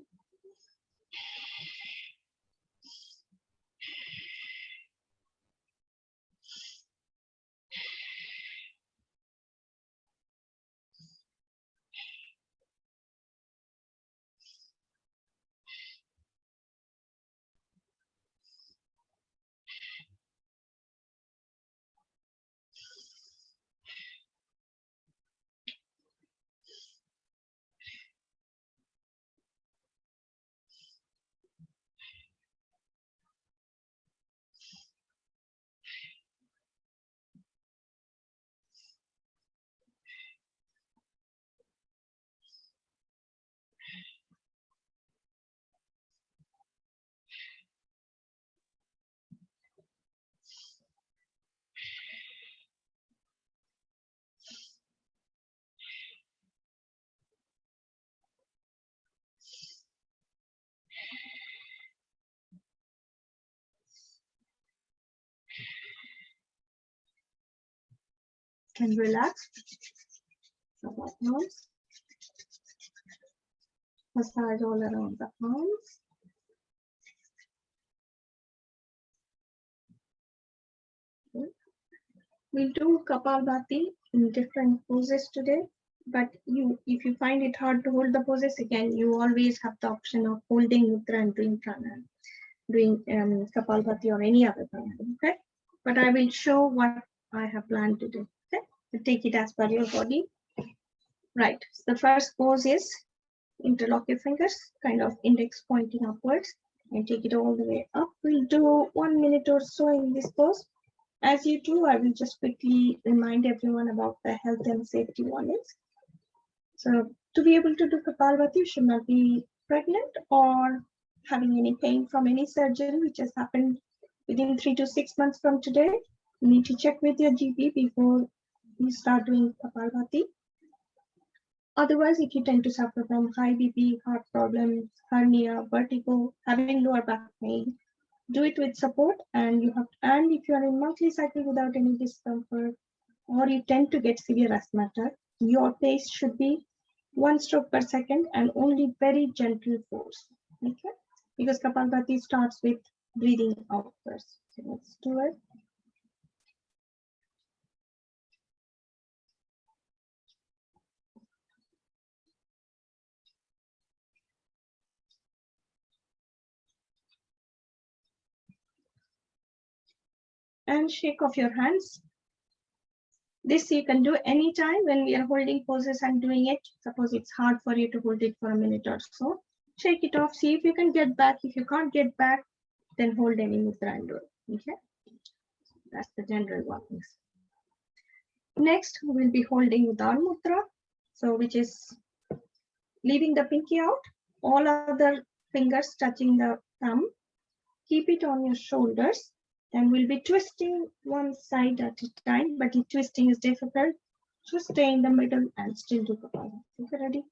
and relax. Arms. Massage all around the arms. Okay. We'll do Kapalbhati in different poses today, but if you find it hard to hold the poses, again, you always have the option of holding mudra and doing pranayama, doing Kapalbhati or any other pranayama, okay? But I will show what I have planned to do, okay? So take it as per your body. Right, so the first pose is interlock your fingers, kind of index pointing upwards, and take it all the way up. We'll do 1 minute or so in this pose. As you do, I will just quickly remind everyone about the health and safety warnings. So to be able to do Kapalbhati, you should not be pregnant or having any pain from any surgery which has happened within 3 to 6 months from today. You need to check with your GP before you start doing Kapalbhati. Otherwise, if you tend to suffer from high BP, heart problems, hernia, vertigo, having lower back pain, do it with support. And if you are in monthly cycle without any discomfort, or you tend to get severe asthma attack, your pace should be 1 stroke per second and only very gentle force. Okay, because Kapalbhati starts with breathing out first. So let's do it. And shake off your hands. This you can do anytime when we are holding poses and doing it. Suppose it's hard for you to hold it for a minute or so. Shake it off, see if you can get back. If you can't get back, then hold any mudra and do it. Okay, that's the general warnings. Next, we'll be holding Udar Mudra, so which is leaving the pinky out, all other fingers touching the thumb. Keep it on your shoulders, and we'll be twisting one side at a time, but if twisting is difficult, just stay in the middle and still do Kapalbhati. Okay, ready?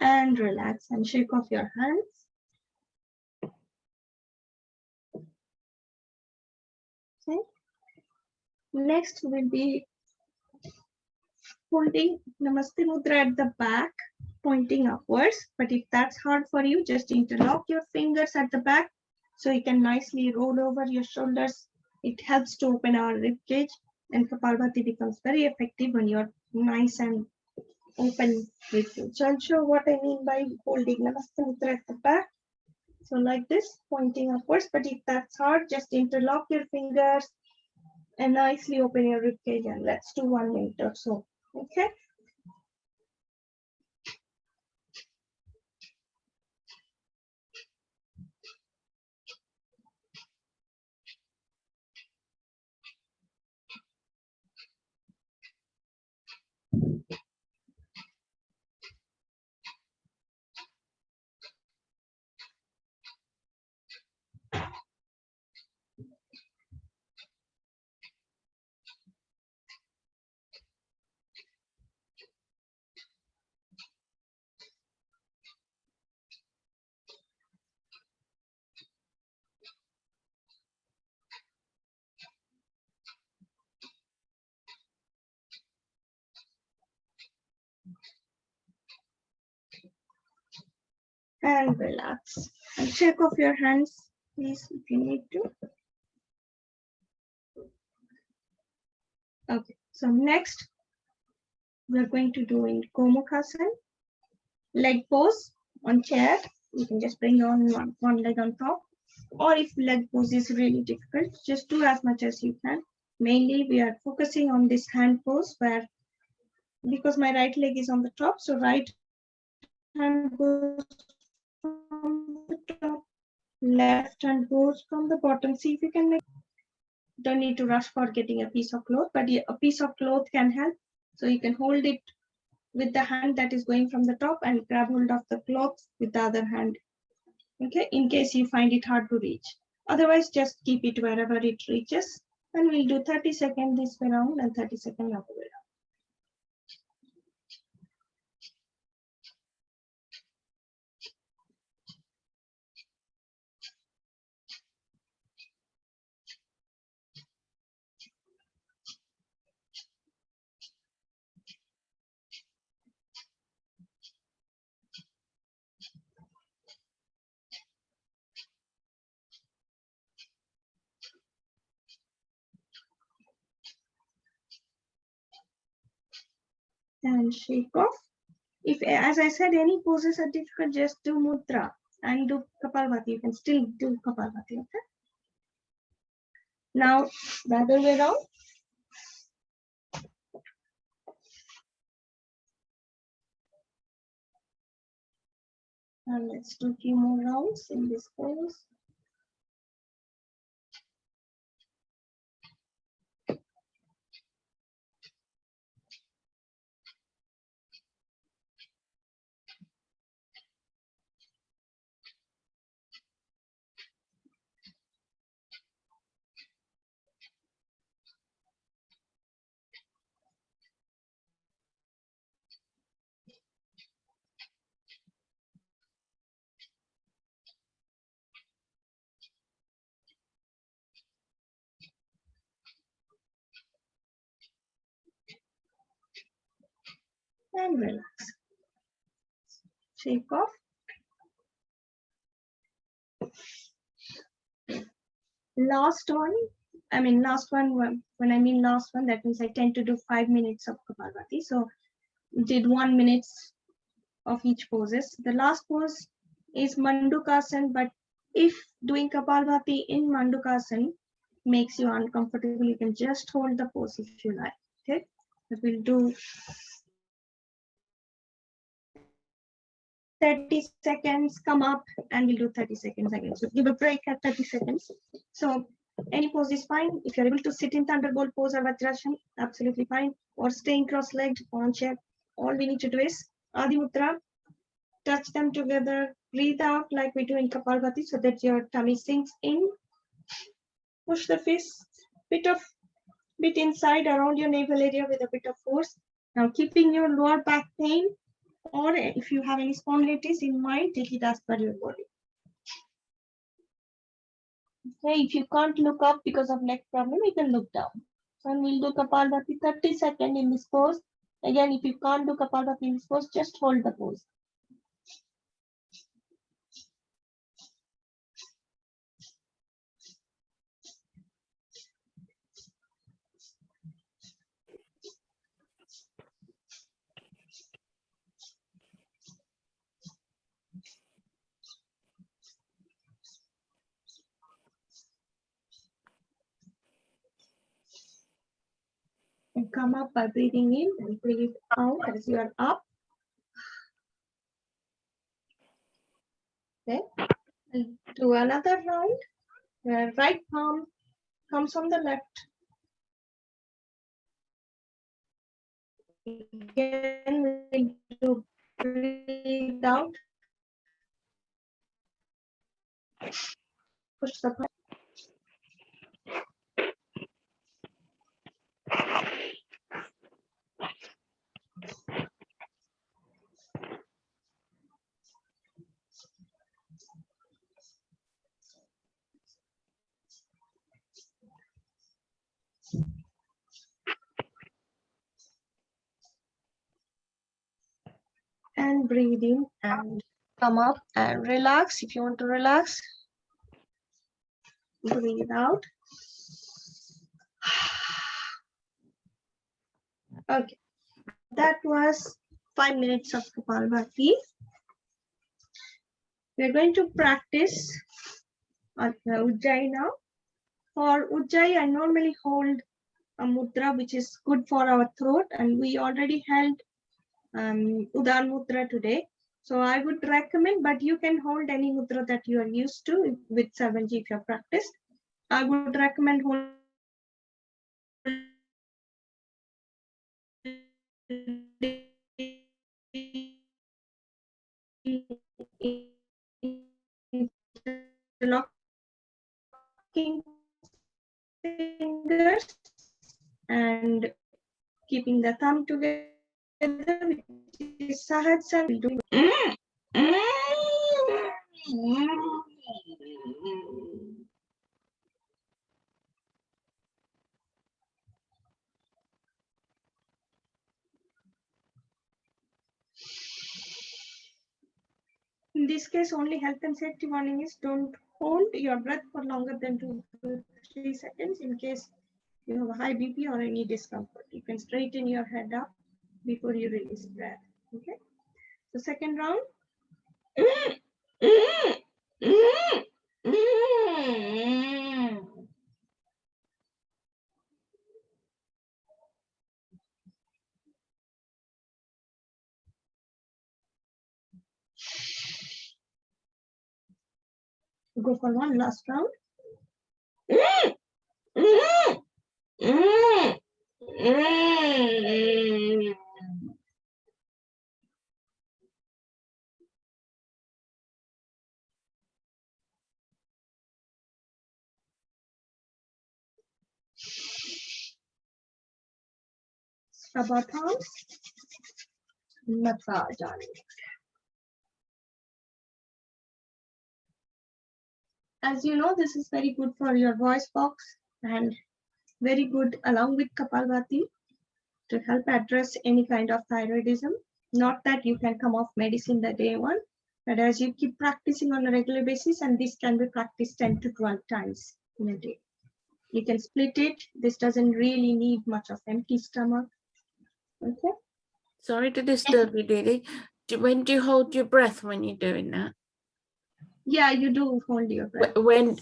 And relax and shake off your hands. Okay. Next, we'll be holding Namaste Mudra at the back, pointing upwards. But if that's hard for you, just interlock your fingers at the back so you can nicely roll over your shoulders. It helps to open our rib cage, and Kapalbhati becomes very effective when you're nice and open rib cage. So I'll show what I mean by holding Namaste Mudra at the back. So like this, pointing upwards. But if that's hard, just interlock your fingers and nicely open your rib cage, and let's do 1 minute or so. Okay. And relax. And shake off your hands, please, if you need to. Okay, so next, we're going to do in Gomukhasana, leg pose on chair. You can just bring on one leg on top. or if leg pose is really difficult, just do as much as you can. Mainly we are focusing on this hand pose where, because my right leg is on the top, so right hand goes from the top, left hand goes from the bottom. See if you can make, don't need to rush for getting a piece of cloth, but a piece of cloth can help. So you can hold it with the hand that is going from the top and grab hold of the cloth with the other hand. Okay, in case you find it hard to reach. Otherwise, just keep it wherever it reaches. And we'll do 30 seconds this way around and 30 seconds other way around. And shake off. If, as I said, any poses are difficult, just do mudra and do Kapalbhati. You can still do Kapalbhati. Okay. Now the other way around. And let's do a few more rounds in this pose. And relax. Shake off. Last one. Last one, when I mean last one, that means I tend to do 5 minutes of Kapalbhati. So did 1 minute of each poses. The last pose is Mandukasan, but if doing Kapalbhati in Mandukasan makes you uncomfortable, you can just hold the pose if you like. Okay, but we'll do 30 seconds, come up, and we'll do 30 seconds again. So give a break at 30 seconds. So any pose is fine. If you're able to sit in Thunderbolt pose or Vajrasana, absolutely fine. Or staying cross-legged on chair. All we need to do is Adi Mudra, touch them together, breathe out like we do in Kapalbhati so that your tummy sinks in. Push the fist bit inside around your navel area with a bit of force. Now keeping your lower back pain, or if you have any spondylitis in mind, take it as per your body. Okay, if you can't look up because of neck problem, you can look down. So we'll do Kapalbhati 30 seconds in this pose. Again, if you can't do Kapalbhati in this pose, just hold the pose. And come up by breathing in and breathe out as you are up. Okay, and do another round where right palm comes from the left. Again, we do breathe out. Push the palm. And breathe in and come up and relax if you want to relax. Breathe out. Okay, that was 5 minutes of Kapalbhati. We're going to practice Ujjayi now. For Ujjayi, I normally hold a mudra which is good for our throat, and we already held Udan mudra today. So I would recommend, but you can hold any mudra that you are used to with Sarvanji if you have practiced. I would recommend holding interlocking fingers and keeping the thumb together, which is Sahaj. We'll do in this case, only health and safety warning is don't hold your breath for longer than 2 to 3 seconds in case you have a high BP or any discomfort. You can straighten your head up before you release breath. Okay. The second round. Go for one last round. Scrub our thumbs. Massage on it. As you know, this is very good for your voice box and very good along with Kapalbhati to help address any kind of thyroidism. Not that you can come off medicine the day one, but as you keep practicing on a regular basis, and this can be practiced 10 to 12 times in a day. You can split it. This doesn't really need much of empty stomach. Okay. Sorry to disturb you, Didi. When do you hold your breath when you're doing that? Yeah, you do hold your breath. When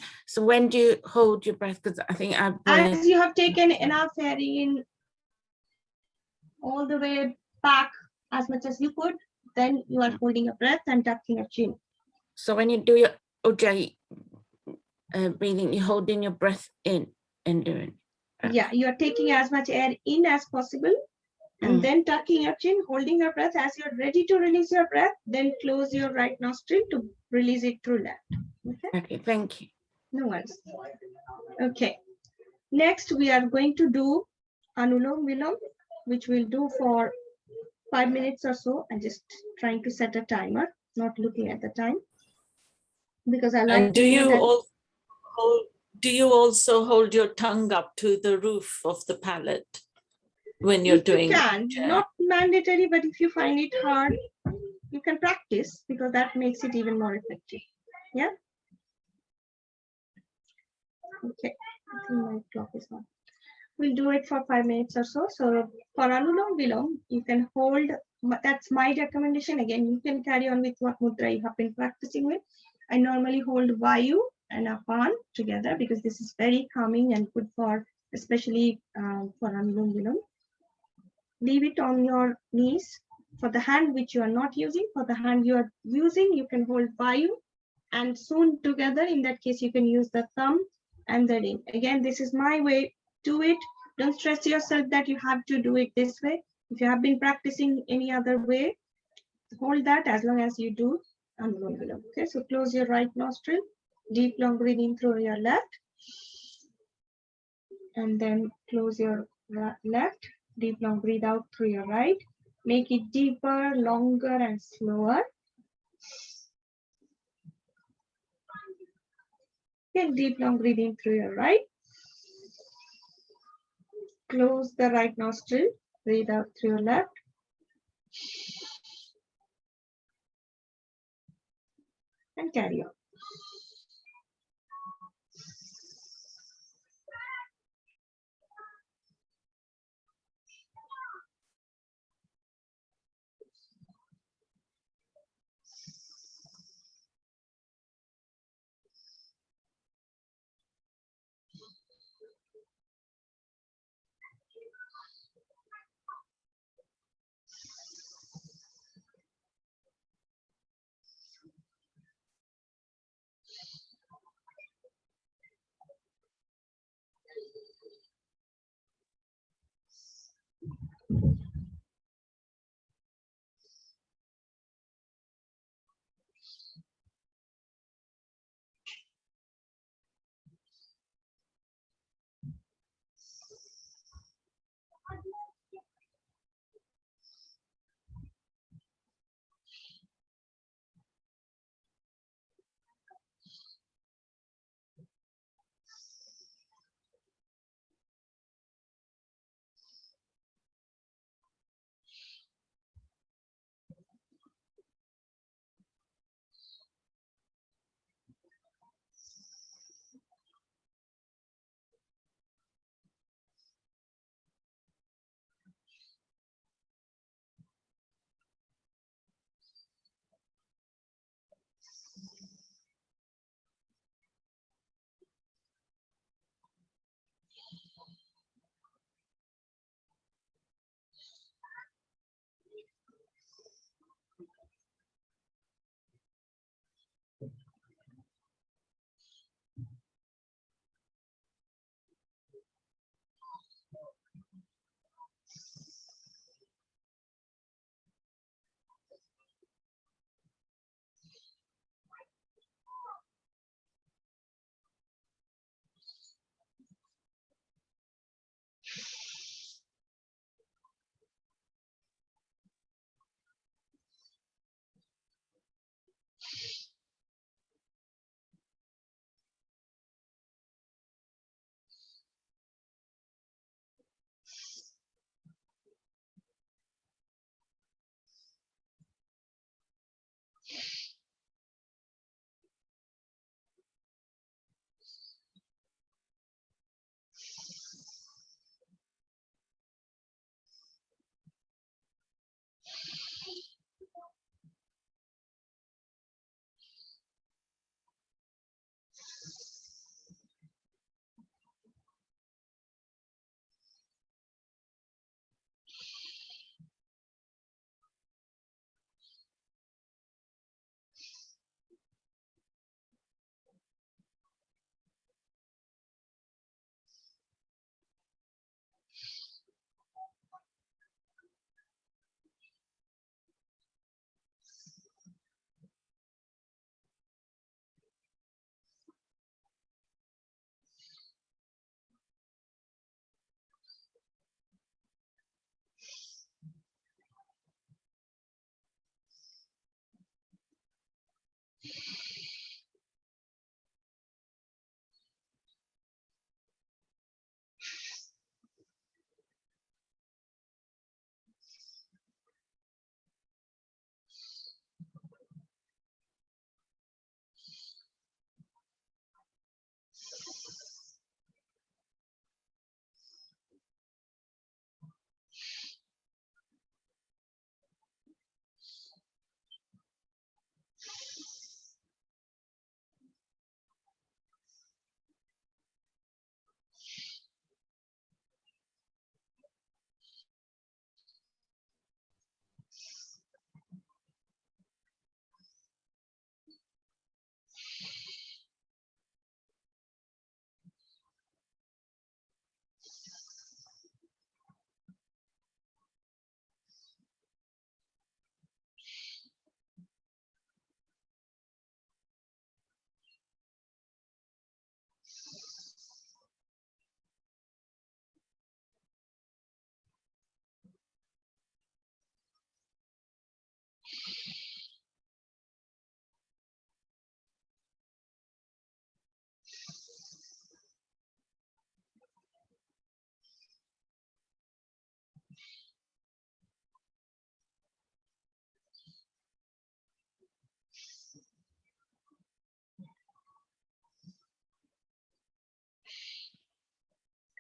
do you hold your breath? Because I think I breathe. As you have taken enough air in all the way back as much as you could, then you are holding your breath and tucking your chin. So when you do your Ujjayi breathing, you're holding your breath in and doing. Yeah, you are taking as much air in as possible and then tucking your chin, holding your breath. As you're ready to release your breath, then close your right nostril to release it through left. Okay, thank you. No worries. Okay. Next, we are going to do Anulom Vilom, which we'll do for 5 minutes or so. I'm just trying to set a timer, not looking at the time. Because I like do you also hold your tongue up to the roof of the palate when you're doing it? You can, not mandatory, but if you find it hard, you can practice because that makes it even more effective. Yeah. Okay. I think my clock is on. We'll do it for 5 minutes or so. So for Anulom Vilom, you can hold, that's my recommendation. Again, you can carry on with what mudra you have been practicing with. I normally hold Vayu and Apan together because this is very calming and good for, especially for Anulom Vilom. Leave it on your knees. For the hand which you are not using, for the hand you are using, you can hold Vayu and soon together. In that case, you can use the thumb and the ring. Again, this is my way. Do it. Don't stress yourself that you have to do it this way. If you have been practicing any other way, hold that as long as you do Anulom Vilom. Okay, so close your right nostril, deep long breathing through your left, and then close your left, deep long breathe out through your right. Make it deeper, longer, and slower. Then deep long breathing through your right. Close the right nostril, breathe out through your left. And carry on.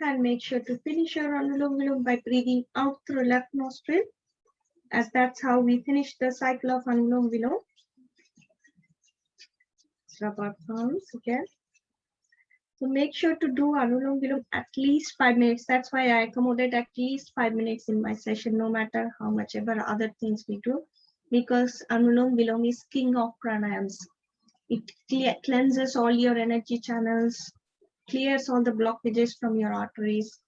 And make sure to finish your Anulom Vilom by breathing out through left nostril, as that's how we finish the cycle of Anulom Vilom. Rub our palms again. So make sure to do Anulom Vilom at least 5 minutes. That's why I accommodate at least 5 minutes in my session, no matter how much ever other things we do, because Anulom Vilom is king of pranayams. It cleanses all your energy channels, clears all the blockages from your arteries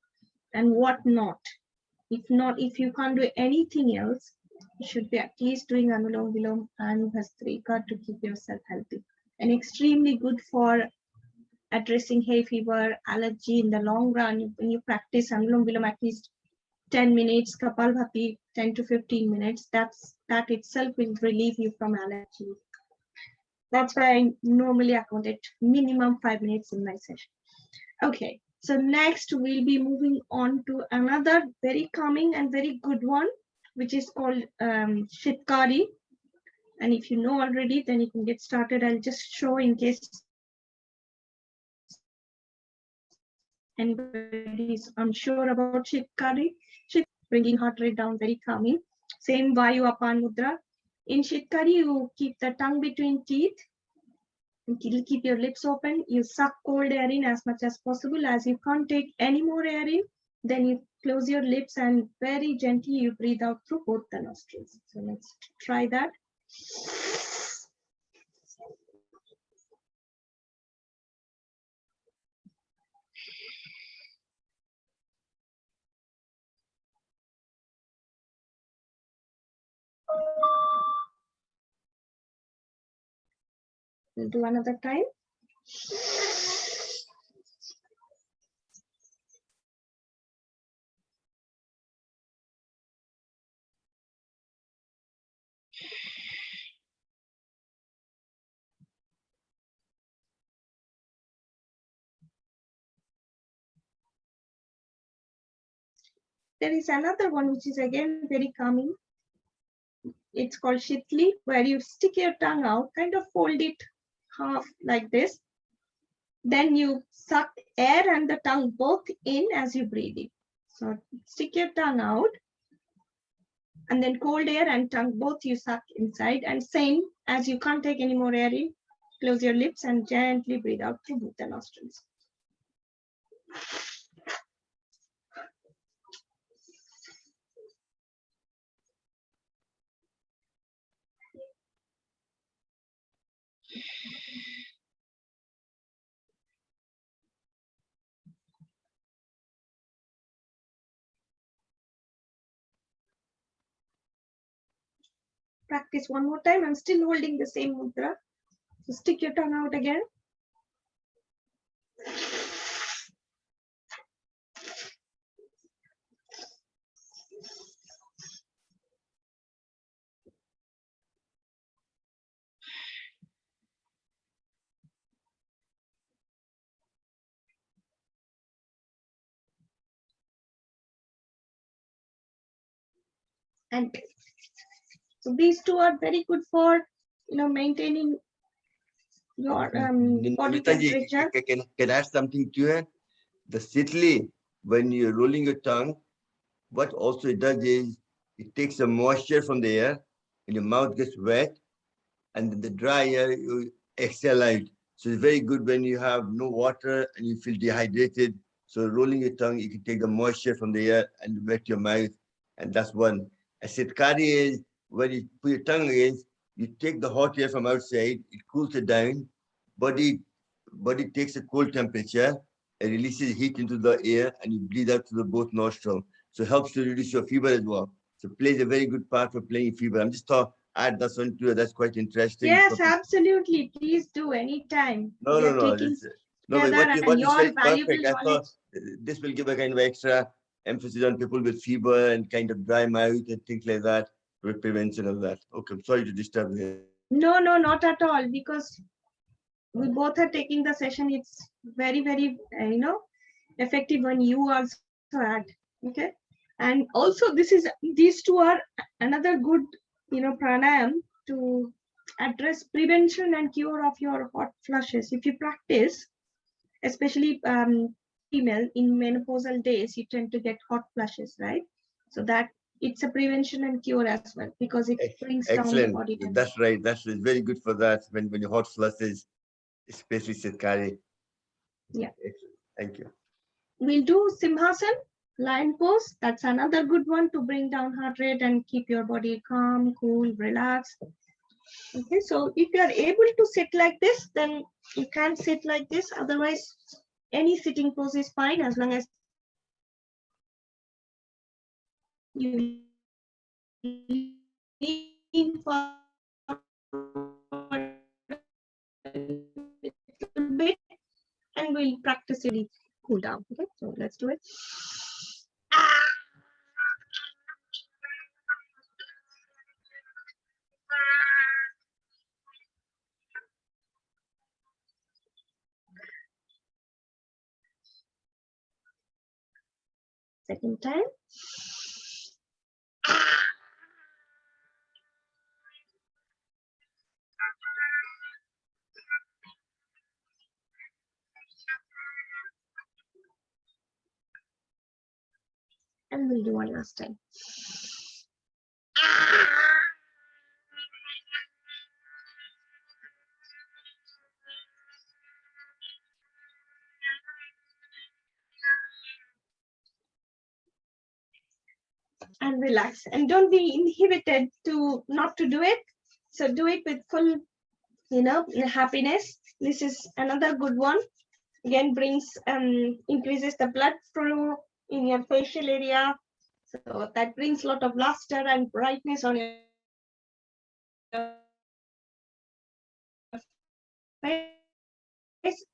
and whatnot. If you can't do anything else, you should be at least doing Anulom Vilom and Bhastrika to keep yourself healthy. And extremely good for addressing hay fever, allergy in the long run. When you practice Anulom Vilom at least 10 minutes, Kapalbhati 10 to 15 minutes, that itself will relieve you from allergy. That's why I normally accommodate minimum 5 minutes in my session. Okay, so next we'll be moving on to another very calming and very good one, which is called Shitkari. And if you know already, then you can get started. I'll just show in case anybody is unsure about Shitkari. Bringing heart rate down, very calming. Same Vayu Apan Mudra. In Shitkari, you keep the tongue between teeth. You keep your lips open. You suck cold air in as much as possible. As you can't take any more air in, then you close your lips and very gently you breathe out through both the nostrils. So let's try that. We'll do another time. There is another one which is again very calming. It's called Shitli, where you stick your tongue out, kind of fold it half like this. Then you suck air and the tongue both in as you breathe in. So stick your tongue out, and then cold air and tongue both you suck inside. And same, as you can't take any more air in, close your lips and gently breathe out through both the nostrils. Practice one more time. I'm still holding the same mudra. So stick your tongue out again. And so these two are very good for, maintaining your body Nabnita ji, temperature. can I add something to it? The Sitli, when you're rolling your tongue, what also it does is it takes the moisture from the air and your mouth gets wet, and then the dry air you exhale out. So it's very good when you have no water and you feel dehydrated. So rolling your tongue, you can take the moisture from the air and wet your mouth, and that's one. A sitkari is when you put your tongue against, you take the hot air from outside, it cools it down, body takes a cold temperature, it releases heat into the air, and you breathe out through the both nostrils. So it helps to reduce your fever as well. So it plays a very good part for playing fever. I'm just thought add that one to it. That's quite interesting. Yes, absolutely. Please do anytime. No, We no, are no. taking No, but together what and you said your is valuable perfect. I knowledge. thought this will give a kind of extra emphasis on people with fever and kind of dry mouth and things like that with prevention of that. Okay, I'm sorry to disturb you. No, not at all, because we both are taking the session. It's very, very, effective when you also add. Okay. And also these two are another good, pranayam to address prevention and cure of your hot flushes. If you practice, especially female in menopausal days, you tend to get hot flushes, right? So that it's a prevention and cure as well, because it brings down the Excellent. body temperature. That's right. That's very good for that when your hot flushes, especially Sitkari. Yeah. Excellent. Thank you. We'll do Simhasan, lion pose. That's another good one to bring down heart rate and keep your body calm, cool, relaxed. Okay, so if you are able to sit like this, then you can sit like this. Otherwise, any sitting pose is fine as long as you lean forward a little bit, and we'll practice really cool down. Okay, so let's do it. Second time. And we'll do one last time. And relax, and don't be inhibited to not to do it. So do it with full, happiness. This is another good one. Again, increases the blood flow in your facial area. So that brings a lot of luster and brightness on your face.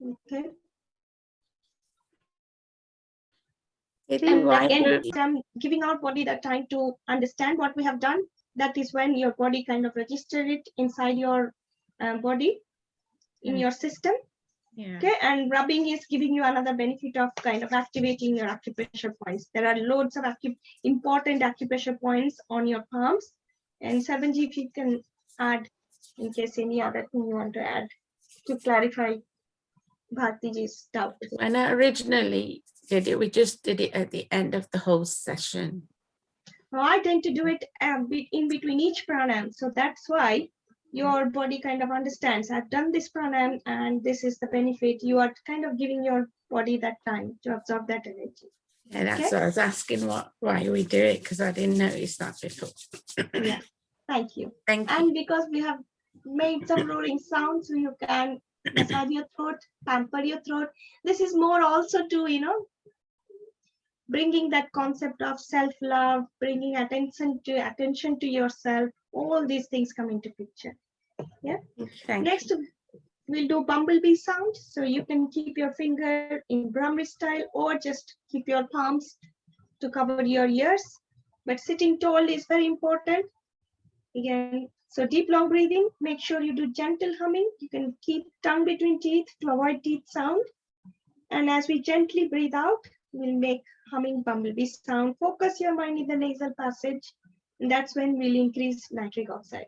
Okay. And again, I'm giving our body the time to understand what we have done. That is when your body kind of registers it inside your body, in your system. Yeah. Okay, and rubbing is giving you another benefit of kind of activating your acupressure points. There are loads of important acupressure points on your palms. And 7G, if you can add, in case any other thing you want to add to clarify Bhartiji's doubt. When I originally did it, we just did it at the end of the whole session. Well, I tend to do it in between each pranayam. So that's why your body kind of understands, I've done this pranayam and this is the benefit. You are kind of giving your body that time to absorb that energy. Yeah, that's Okay. what I was asking, why we do it, because I didn't notice that before. Yeah, thank you. Thank you. And because we have made some roaring sounds, so you can massage your throat, pamper your throat. This is more also to, bringing that concept of self-love, bringing attention to yourself. All these things come into picture. Yeah. Thank Next, you. we'll do bumblebee sound. So you can keep your finger in Brahmi style or just keep your palms to cover your ears. But sitting tall is very important. Again, so deep long breathing, make sure you do gentle humming. You can keep tongue between teeth to avoid teeth sound. And as we gently breathe out, we'll make humming bumblebee sound. Focus your mind in the nasal passage, and that's when we'll increase nitric oxide.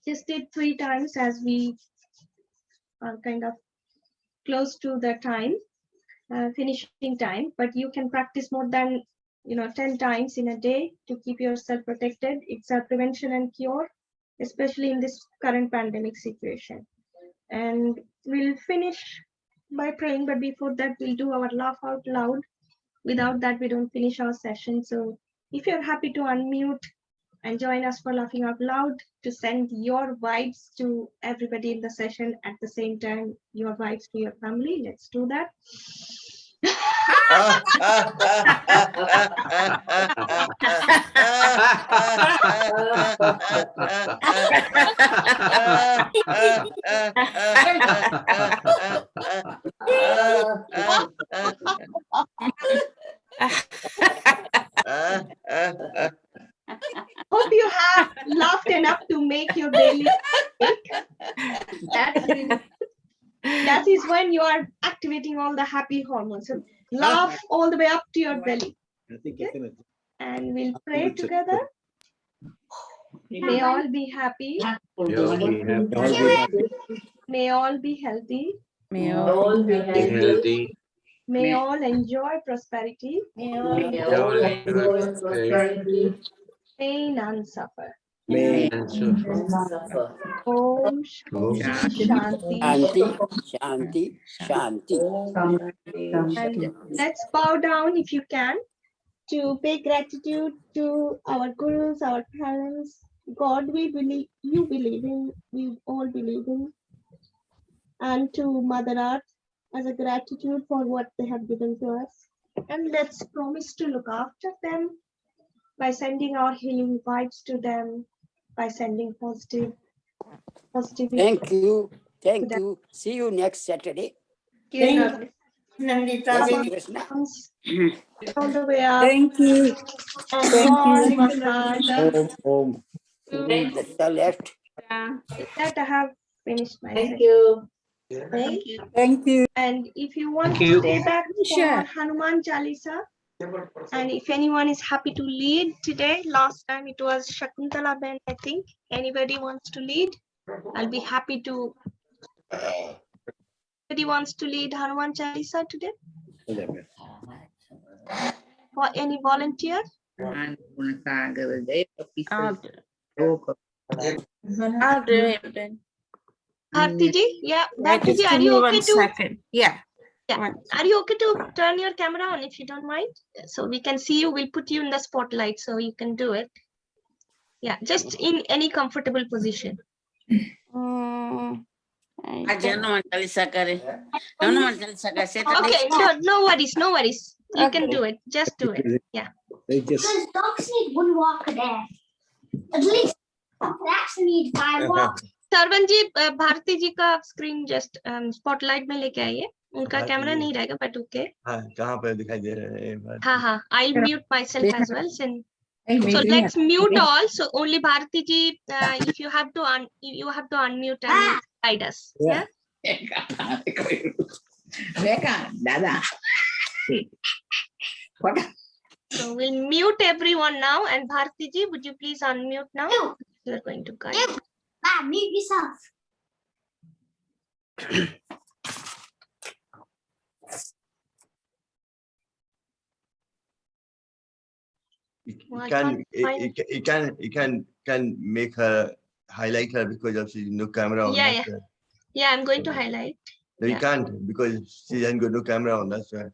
Just did 3 times as we are kind of close to the time, finishing time, but you can practice more than 10 times in a day to keep yourself protected. It's a prevention and cure, especially in this current pandemic situation. And we'll finish by praying, but before that, we'll do our laugh out loud. Without that, we don't finish our session. So if you're happy to unmute and join us for laughing out loud, to send your vibes to everybody in the session at the same time, your vibes to your family, let's do that. Hope you have laughed enough to make your belly ache. That is when you are activating all the happy hormones. So laugh all the way up to your belly. Okay? And we'll pray together. May all be happy. May all be healthy. May all be healthy. May all enjoy prosperity. May none suffer. Om Shanti. Shanti, Shanti. And let's bow down if you can to pay gratitude to our gurus, our parents, God we believe, you believe in, we all believe in, and to Mother Earth as a gratitude for what they have given to us. And let's promise to look after them by sending our healing vibes to them, by sending positivity. Thank you. Thank you. See you next Saturday. Nabnita. Krishna. All the way up. Thank you. And Thank all you. massage. Om. The left. With that, I have finished my session. Thank you. Thank you. And if you want Thank to you. stay back for Sure. Hanuman Chalisa, and if anyone is happy to lead today, last time it was Shakuntala Ben, I think. Anybody wants to lead? I'll be happy to. Anybody wants to lead Hanuman Chalisa today? For any volunteer? I'll do it then. Bharti ji? Yeah, Right, Bharti just ji, are give you me okay 1 to? second. Yeah. Yeah. One. Are you okay to turn your camera on if you don't mind? So we can see you. We'll put you in the spotlight so you can do it. Yeah, just in any comfortable position. Okay, Okay, no worries, no worries. You can do it. Just do it. Yeah. Because dogs need one walk a day. At least rats need 5 walks. Sarwan जी भारती जी का screen just spotlight में लेके आइए उनका camera नहीं रहेगा but okay हाँ कहाँ पे दिखाई दे रहे हैं हाँ हाँ I mute myself as well so let's mute all so only Bharti ji if you have to unmute and guide us yeah so we'll mute everyone now and Bharti ji would you please unmute now you are going to guide Mute yourself. Can make her highlight her because of she's no camera on. Yeah I'm going to highlight. No, you can't because she hasn't got no camera on. That's why.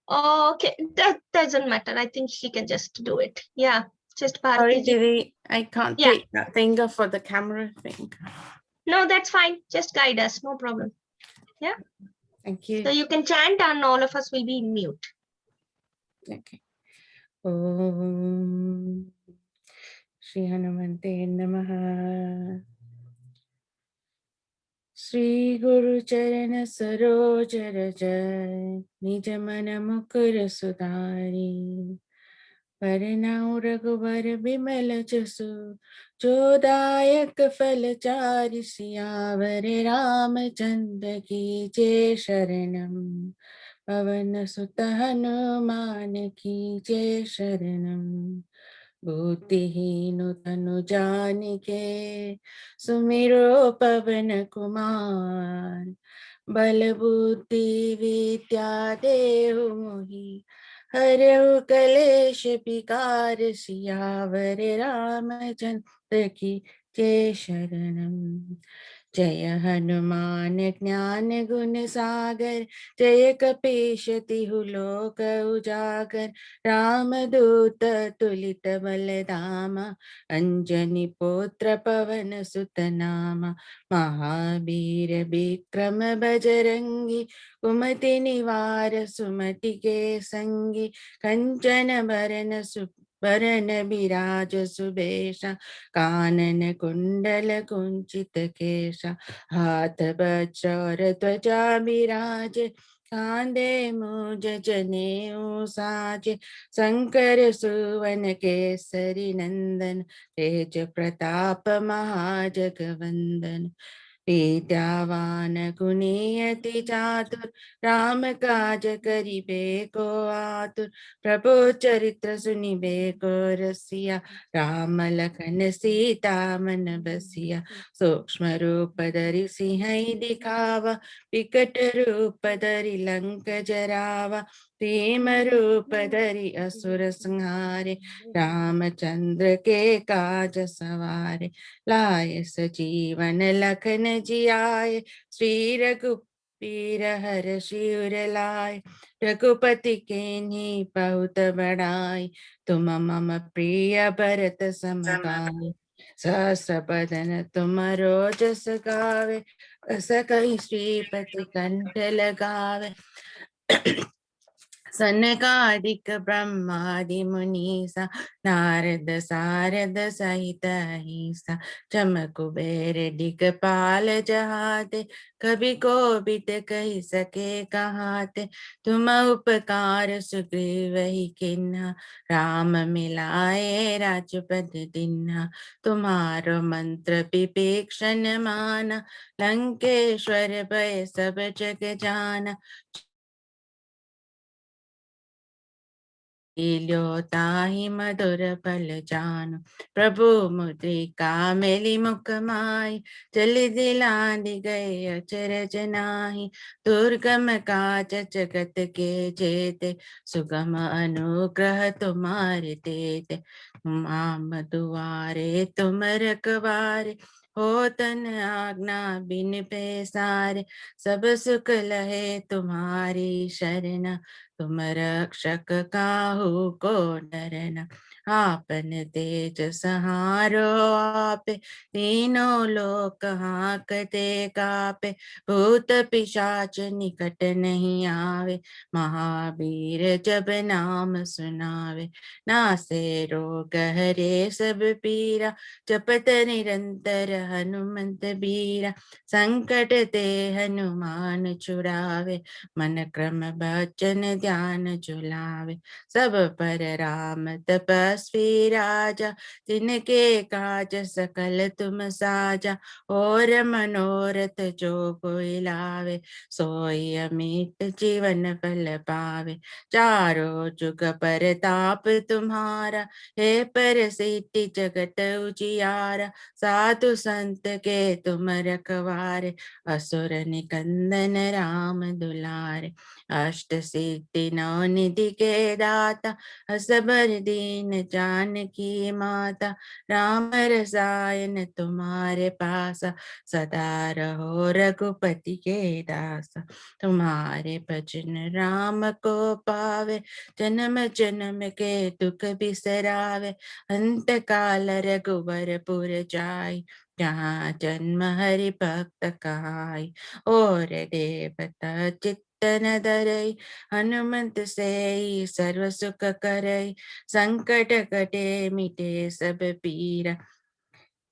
Okay, that doesn't matter. I think she can just do it. Yeah, just sorry, Bharti ji. Didi, I can't take that finger for the camera thing. No, that's fine. Just guide us. No problem. Yeah. Thank you. So you can chant and all of us will be in mute. Okay. Om Shri Hanumante Namaha. Shri Guru Charana Saroj Raja Nija Mana Mukura Sudari Paranau Raghuvar Bimala Jasu Jodayak Falachari Siyavar Ramachandra Ki Jai Sharanam Pavana Sutta Hanuman Ki Jai Sharanam बुद्धिहीनु तनु जानिके सुमिरो पवन कुमार बल बुद्धि विद्या देहु मोहि हरहु कलेश विकार सियावर रामचंद्र की जय शरणम। जय हनुमान ज्ञान गुण सागर, जय कपीश तिहु लोक उजागर, राम दूत तुलित बलधामा, अंजनी पुत्र पवन सुत नामा, महावीर विक्रम बजरंगी, कुमति निवार सुमति के संगी, कंचन बरन बरन बिराज सुबेशा, कानन कुंडल कुंचित केशा, हाथ वज्र ध्वजा विराजे, कांधे मूज जनेऊ साजे, शंकर सुवन केसरी नंदन, तेज प्रताप महाजगवंदन, विद्यावान गुणियति चातुर, राम काज करिबे को आतुर, प्रभु चरित्र सुनिबे को रसिया, राम लखन सीता मन बसिया, सूक्ष्म रूप धरि सिंह दिखावा, विकट रूप धरि लंक जरावा, भीम रूप धरि असुर संहारे, रामचंद्र के काज सवारे, लाए सजीवन लखन जियाए, श्री रघुपीर हर शिवर लाए, रघुपति केन्ही बहुत बड़ाई, तुम मम प्रिय भरत सम भाई, सहस बदन तुम रोजस गावे, अस कहि श्रीपति कंठ लगावे, सनकादिक ब्रह्मादि मुनीसा, नारद सारद सहित अहिसा, चम कुबेर दिगपाल जहाते, कभी कोबिद कहि सके कहाते, तुम उपकार सुग्रीव ही किन्हा, राम मिलाए राजपद दीन्हा, तुम्हारो मंत्र विभीषण माना, लंकेश्वर भय सब जग जाना, लील्यो ताहि मधुर फल जानु, प्रभु मुद्रिका मेली मुख माहि, जलि दिलांदि गए अचरज नाही, दुर्गम काज जगत के जेते, सुगम अनुग्रह तुम्हारे तेते, माम दुआरे तुम रखवारे, हो तन आज्ञा बिन पैसारे, सब सुख लहे तुम्हारी शरण, तुम रक्षक काहू को डरना, आपन तेज सहारो आपे, तीनों लोक हांकते कापे, भूत पिशाच निकट नहीं आवे, महावीर जब नाम सुनावे, नासे रोग हरे सब पीरा, जपत निरंतर हनुमंत बीरा, संकट ते हनुमान छुड़ावे, मन क्रम बचन ध्यान झुलावे, सब पर राम तपस्वी राजा, तिनके काज सकल तुम साजा, और मनोरथ जो कोई लावे, सोई अमित जीवन फल पावे, चारों जुग परताप तुम्हारा, हे प्रसिद्धि जगत उजियारा, साधु संत के तुम रखवारे, असुर निकंदन राम दुलारे, अष्ट सिद्धि नौ निधि के दाता, असबर दीन जानकी माता, राम रसायन तुम्हारे पासा, सदा रहो रघुपति के दासा, तुम्हारे भजन राम को पावे, जन्म जन्म के दुख बिसरावे, अंत काल रघुवर पुर जाई, जहाँ जन्म हरि भक्त कहाई, और देवता चित्तन धरई, हनुमंत से सर्व सुख करई, संकट कटे मिटे सब पीरा,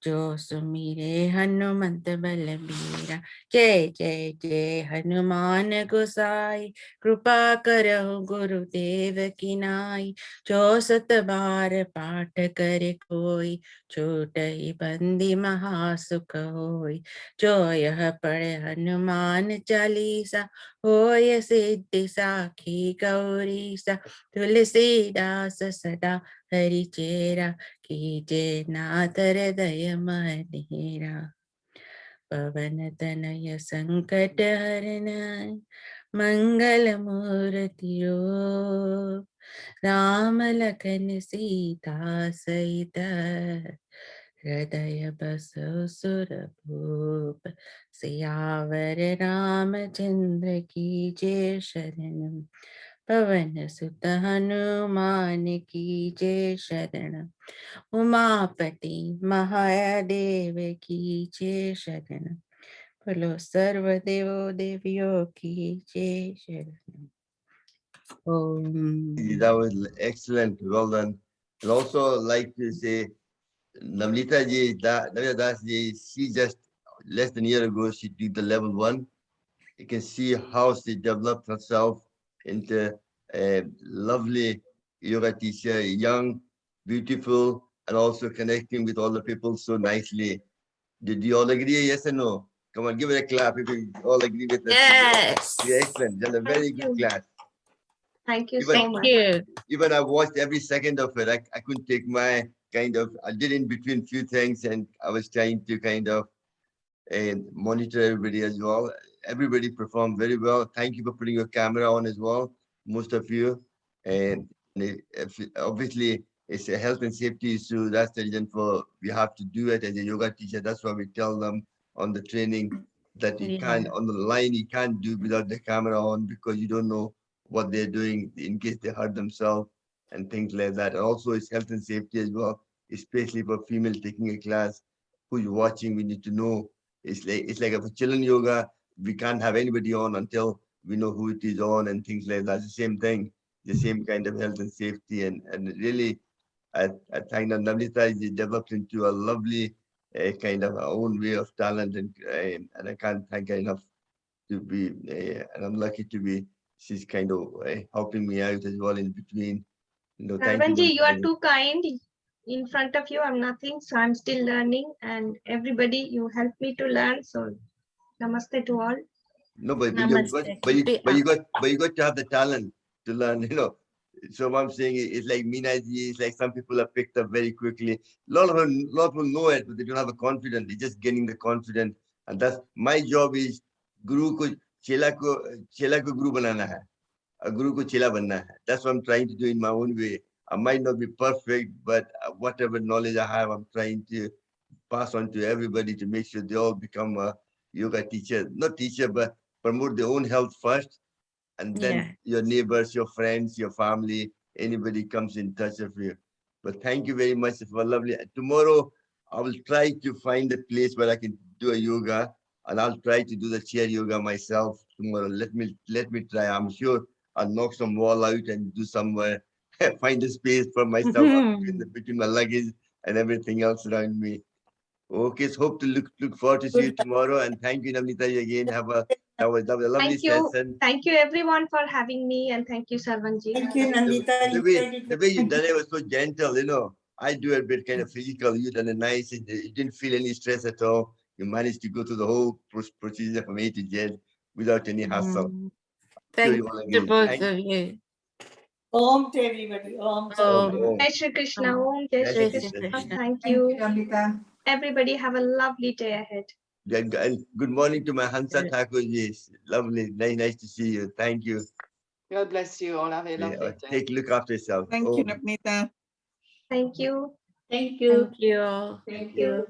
जो सुमिरे हनुमंत बलबीरा, जय जय जय हनुमान गोसाई, कृपा करहु गुरुदेव की नाई, जो सत बार पाठ करे कोई, छूटहि बंदी महासुख होई, जो यह पढ़े हनुमान चालीसा, होय सिद्धि साखी गौरीसा, तुलसीदास सदा हरि चेरा, कीजे नाथ हृदय महेरा, पवन तनय संकट हरन, मंगल मूर्ति राम लखन सीता सहित, हृदय बसो सुरभूप सियावर रामचंद्र की जय शरण पवन सुत हनुमान की जय शरण उमापति महादेव की जय शरण बोलो सर्व देवो देवियों की जय शरण ओम That was excellent. Well done. And also like to say, Nabnita ji, Nabnita Das ji, she just less than a year ago, she did the level 1. You can see how she developed herself into a lovely yoga teacher, young, beautiful, and also connecting with all the people so nicely. Did you all agree? Yes or no? Come on, give it a clap if you all agree with us. yes Yeah, excellent. Done a very Thank good you. class. Thank you Even, so thank much. you even I watched every second of it. I couldn't take my I did in between few things, and I was trying to and monitor everybody as well. Everybody performed very well. Thank you for putting your camera on as well, most of you. And obviously, it's a health and safety issue. That's the reason for we have to do it as a yoga teacher. That's why we tell them on the training that you can't, yeah on the line, you can't do without the camera on because you don't know what they're doing in case they hurt themselves and things like that. And also, it's health and safety as well, especially for female taking a class. Who's watching, we need to know it's like a children yoga. We can't have anybody on until we know who it is on and things like that. It's the same thing, the same kind of health and safety. And really, I think that Navnita is developed into a lovely kind of her own way of talent. And I can't thank her enough to be, and I'm lucky to be, she's kind of helping me out as well in between. Thank you. Sarvanji, you are Navnita. too kind. In front of you, I'm nothing, so I'm still learning. And everybody, you helped me to learn. So, namaste to all. No, namaste keep it but up you got to have the talent to learn, So what I'm saying is like Meena ji, it's like some people are picked up very quickly. Lot of people know it, but they don't have a confidence. They're just getting the confidence. And that's my job is guru ko chela ko guru banana hai. A guru ko chela banna hai. That's what I'm trying to do in my own way. I might not be perfect, but whatever knowledge I have, I'm trying to pass on to everybody to make sure they all become a yoga teacher, not teacher, but promote their own health first. And yeah then your neighbors, your friends, your family, anybody comes in touch with you. But thank you very much for lovely. Tomorrow, I will try to find a place where I can do a yoga, and I'll try to do the chair yoga myself tomorrow. Let me try. I'm sure I'll knock some wall out and do somewhere, find a space for myself between my luggage and everything else around me. Okay, so hope to look forward to see you tomorrow. And thank you, Navnita, again. That was a lovely Thank you. session. Thank you, everyone, for having me. And thank you, Sarvanji. Thank you, Nandita. The way you done it was so gentle. I do a bit kind of physical. You done it nice. You didn't feel any stress at all. You managed to go through the whole procedure from A to Z without any hassle. Sure thank you all you to agree. both of you Om to everybody. Om. Om. Jai Shri Krishna. Om Jai Jai Shri Shri Krishna. Krishna. Thank Thank you, you. Nandita. Everybody have a lovely day ahead. And good morning to my Hansa Thakur. Yes, lovely. Nice to see you. Thank you. God bless you all. Have a lovely day. Look after yourself. Thank you, Nabnita. Thank you. Thank thank you all Thank you.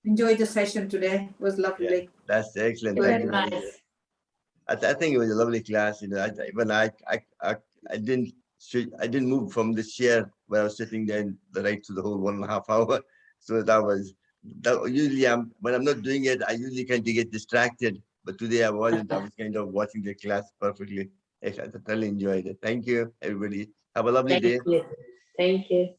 Enjoyed the session today. It was lovely. Yeah, that's excellent. Very Thank you very much. I think it was a lovely class. I didn't move from the chair where I was sitting there right to the whole 1.5 hour. So usually when I'm not doing it, I usually kind of get distracted. But today I wasn't. I was kind of watching the class perfectly. I thoroughly enjoyed it. Thank you, everybody. Have a lovely day. thank you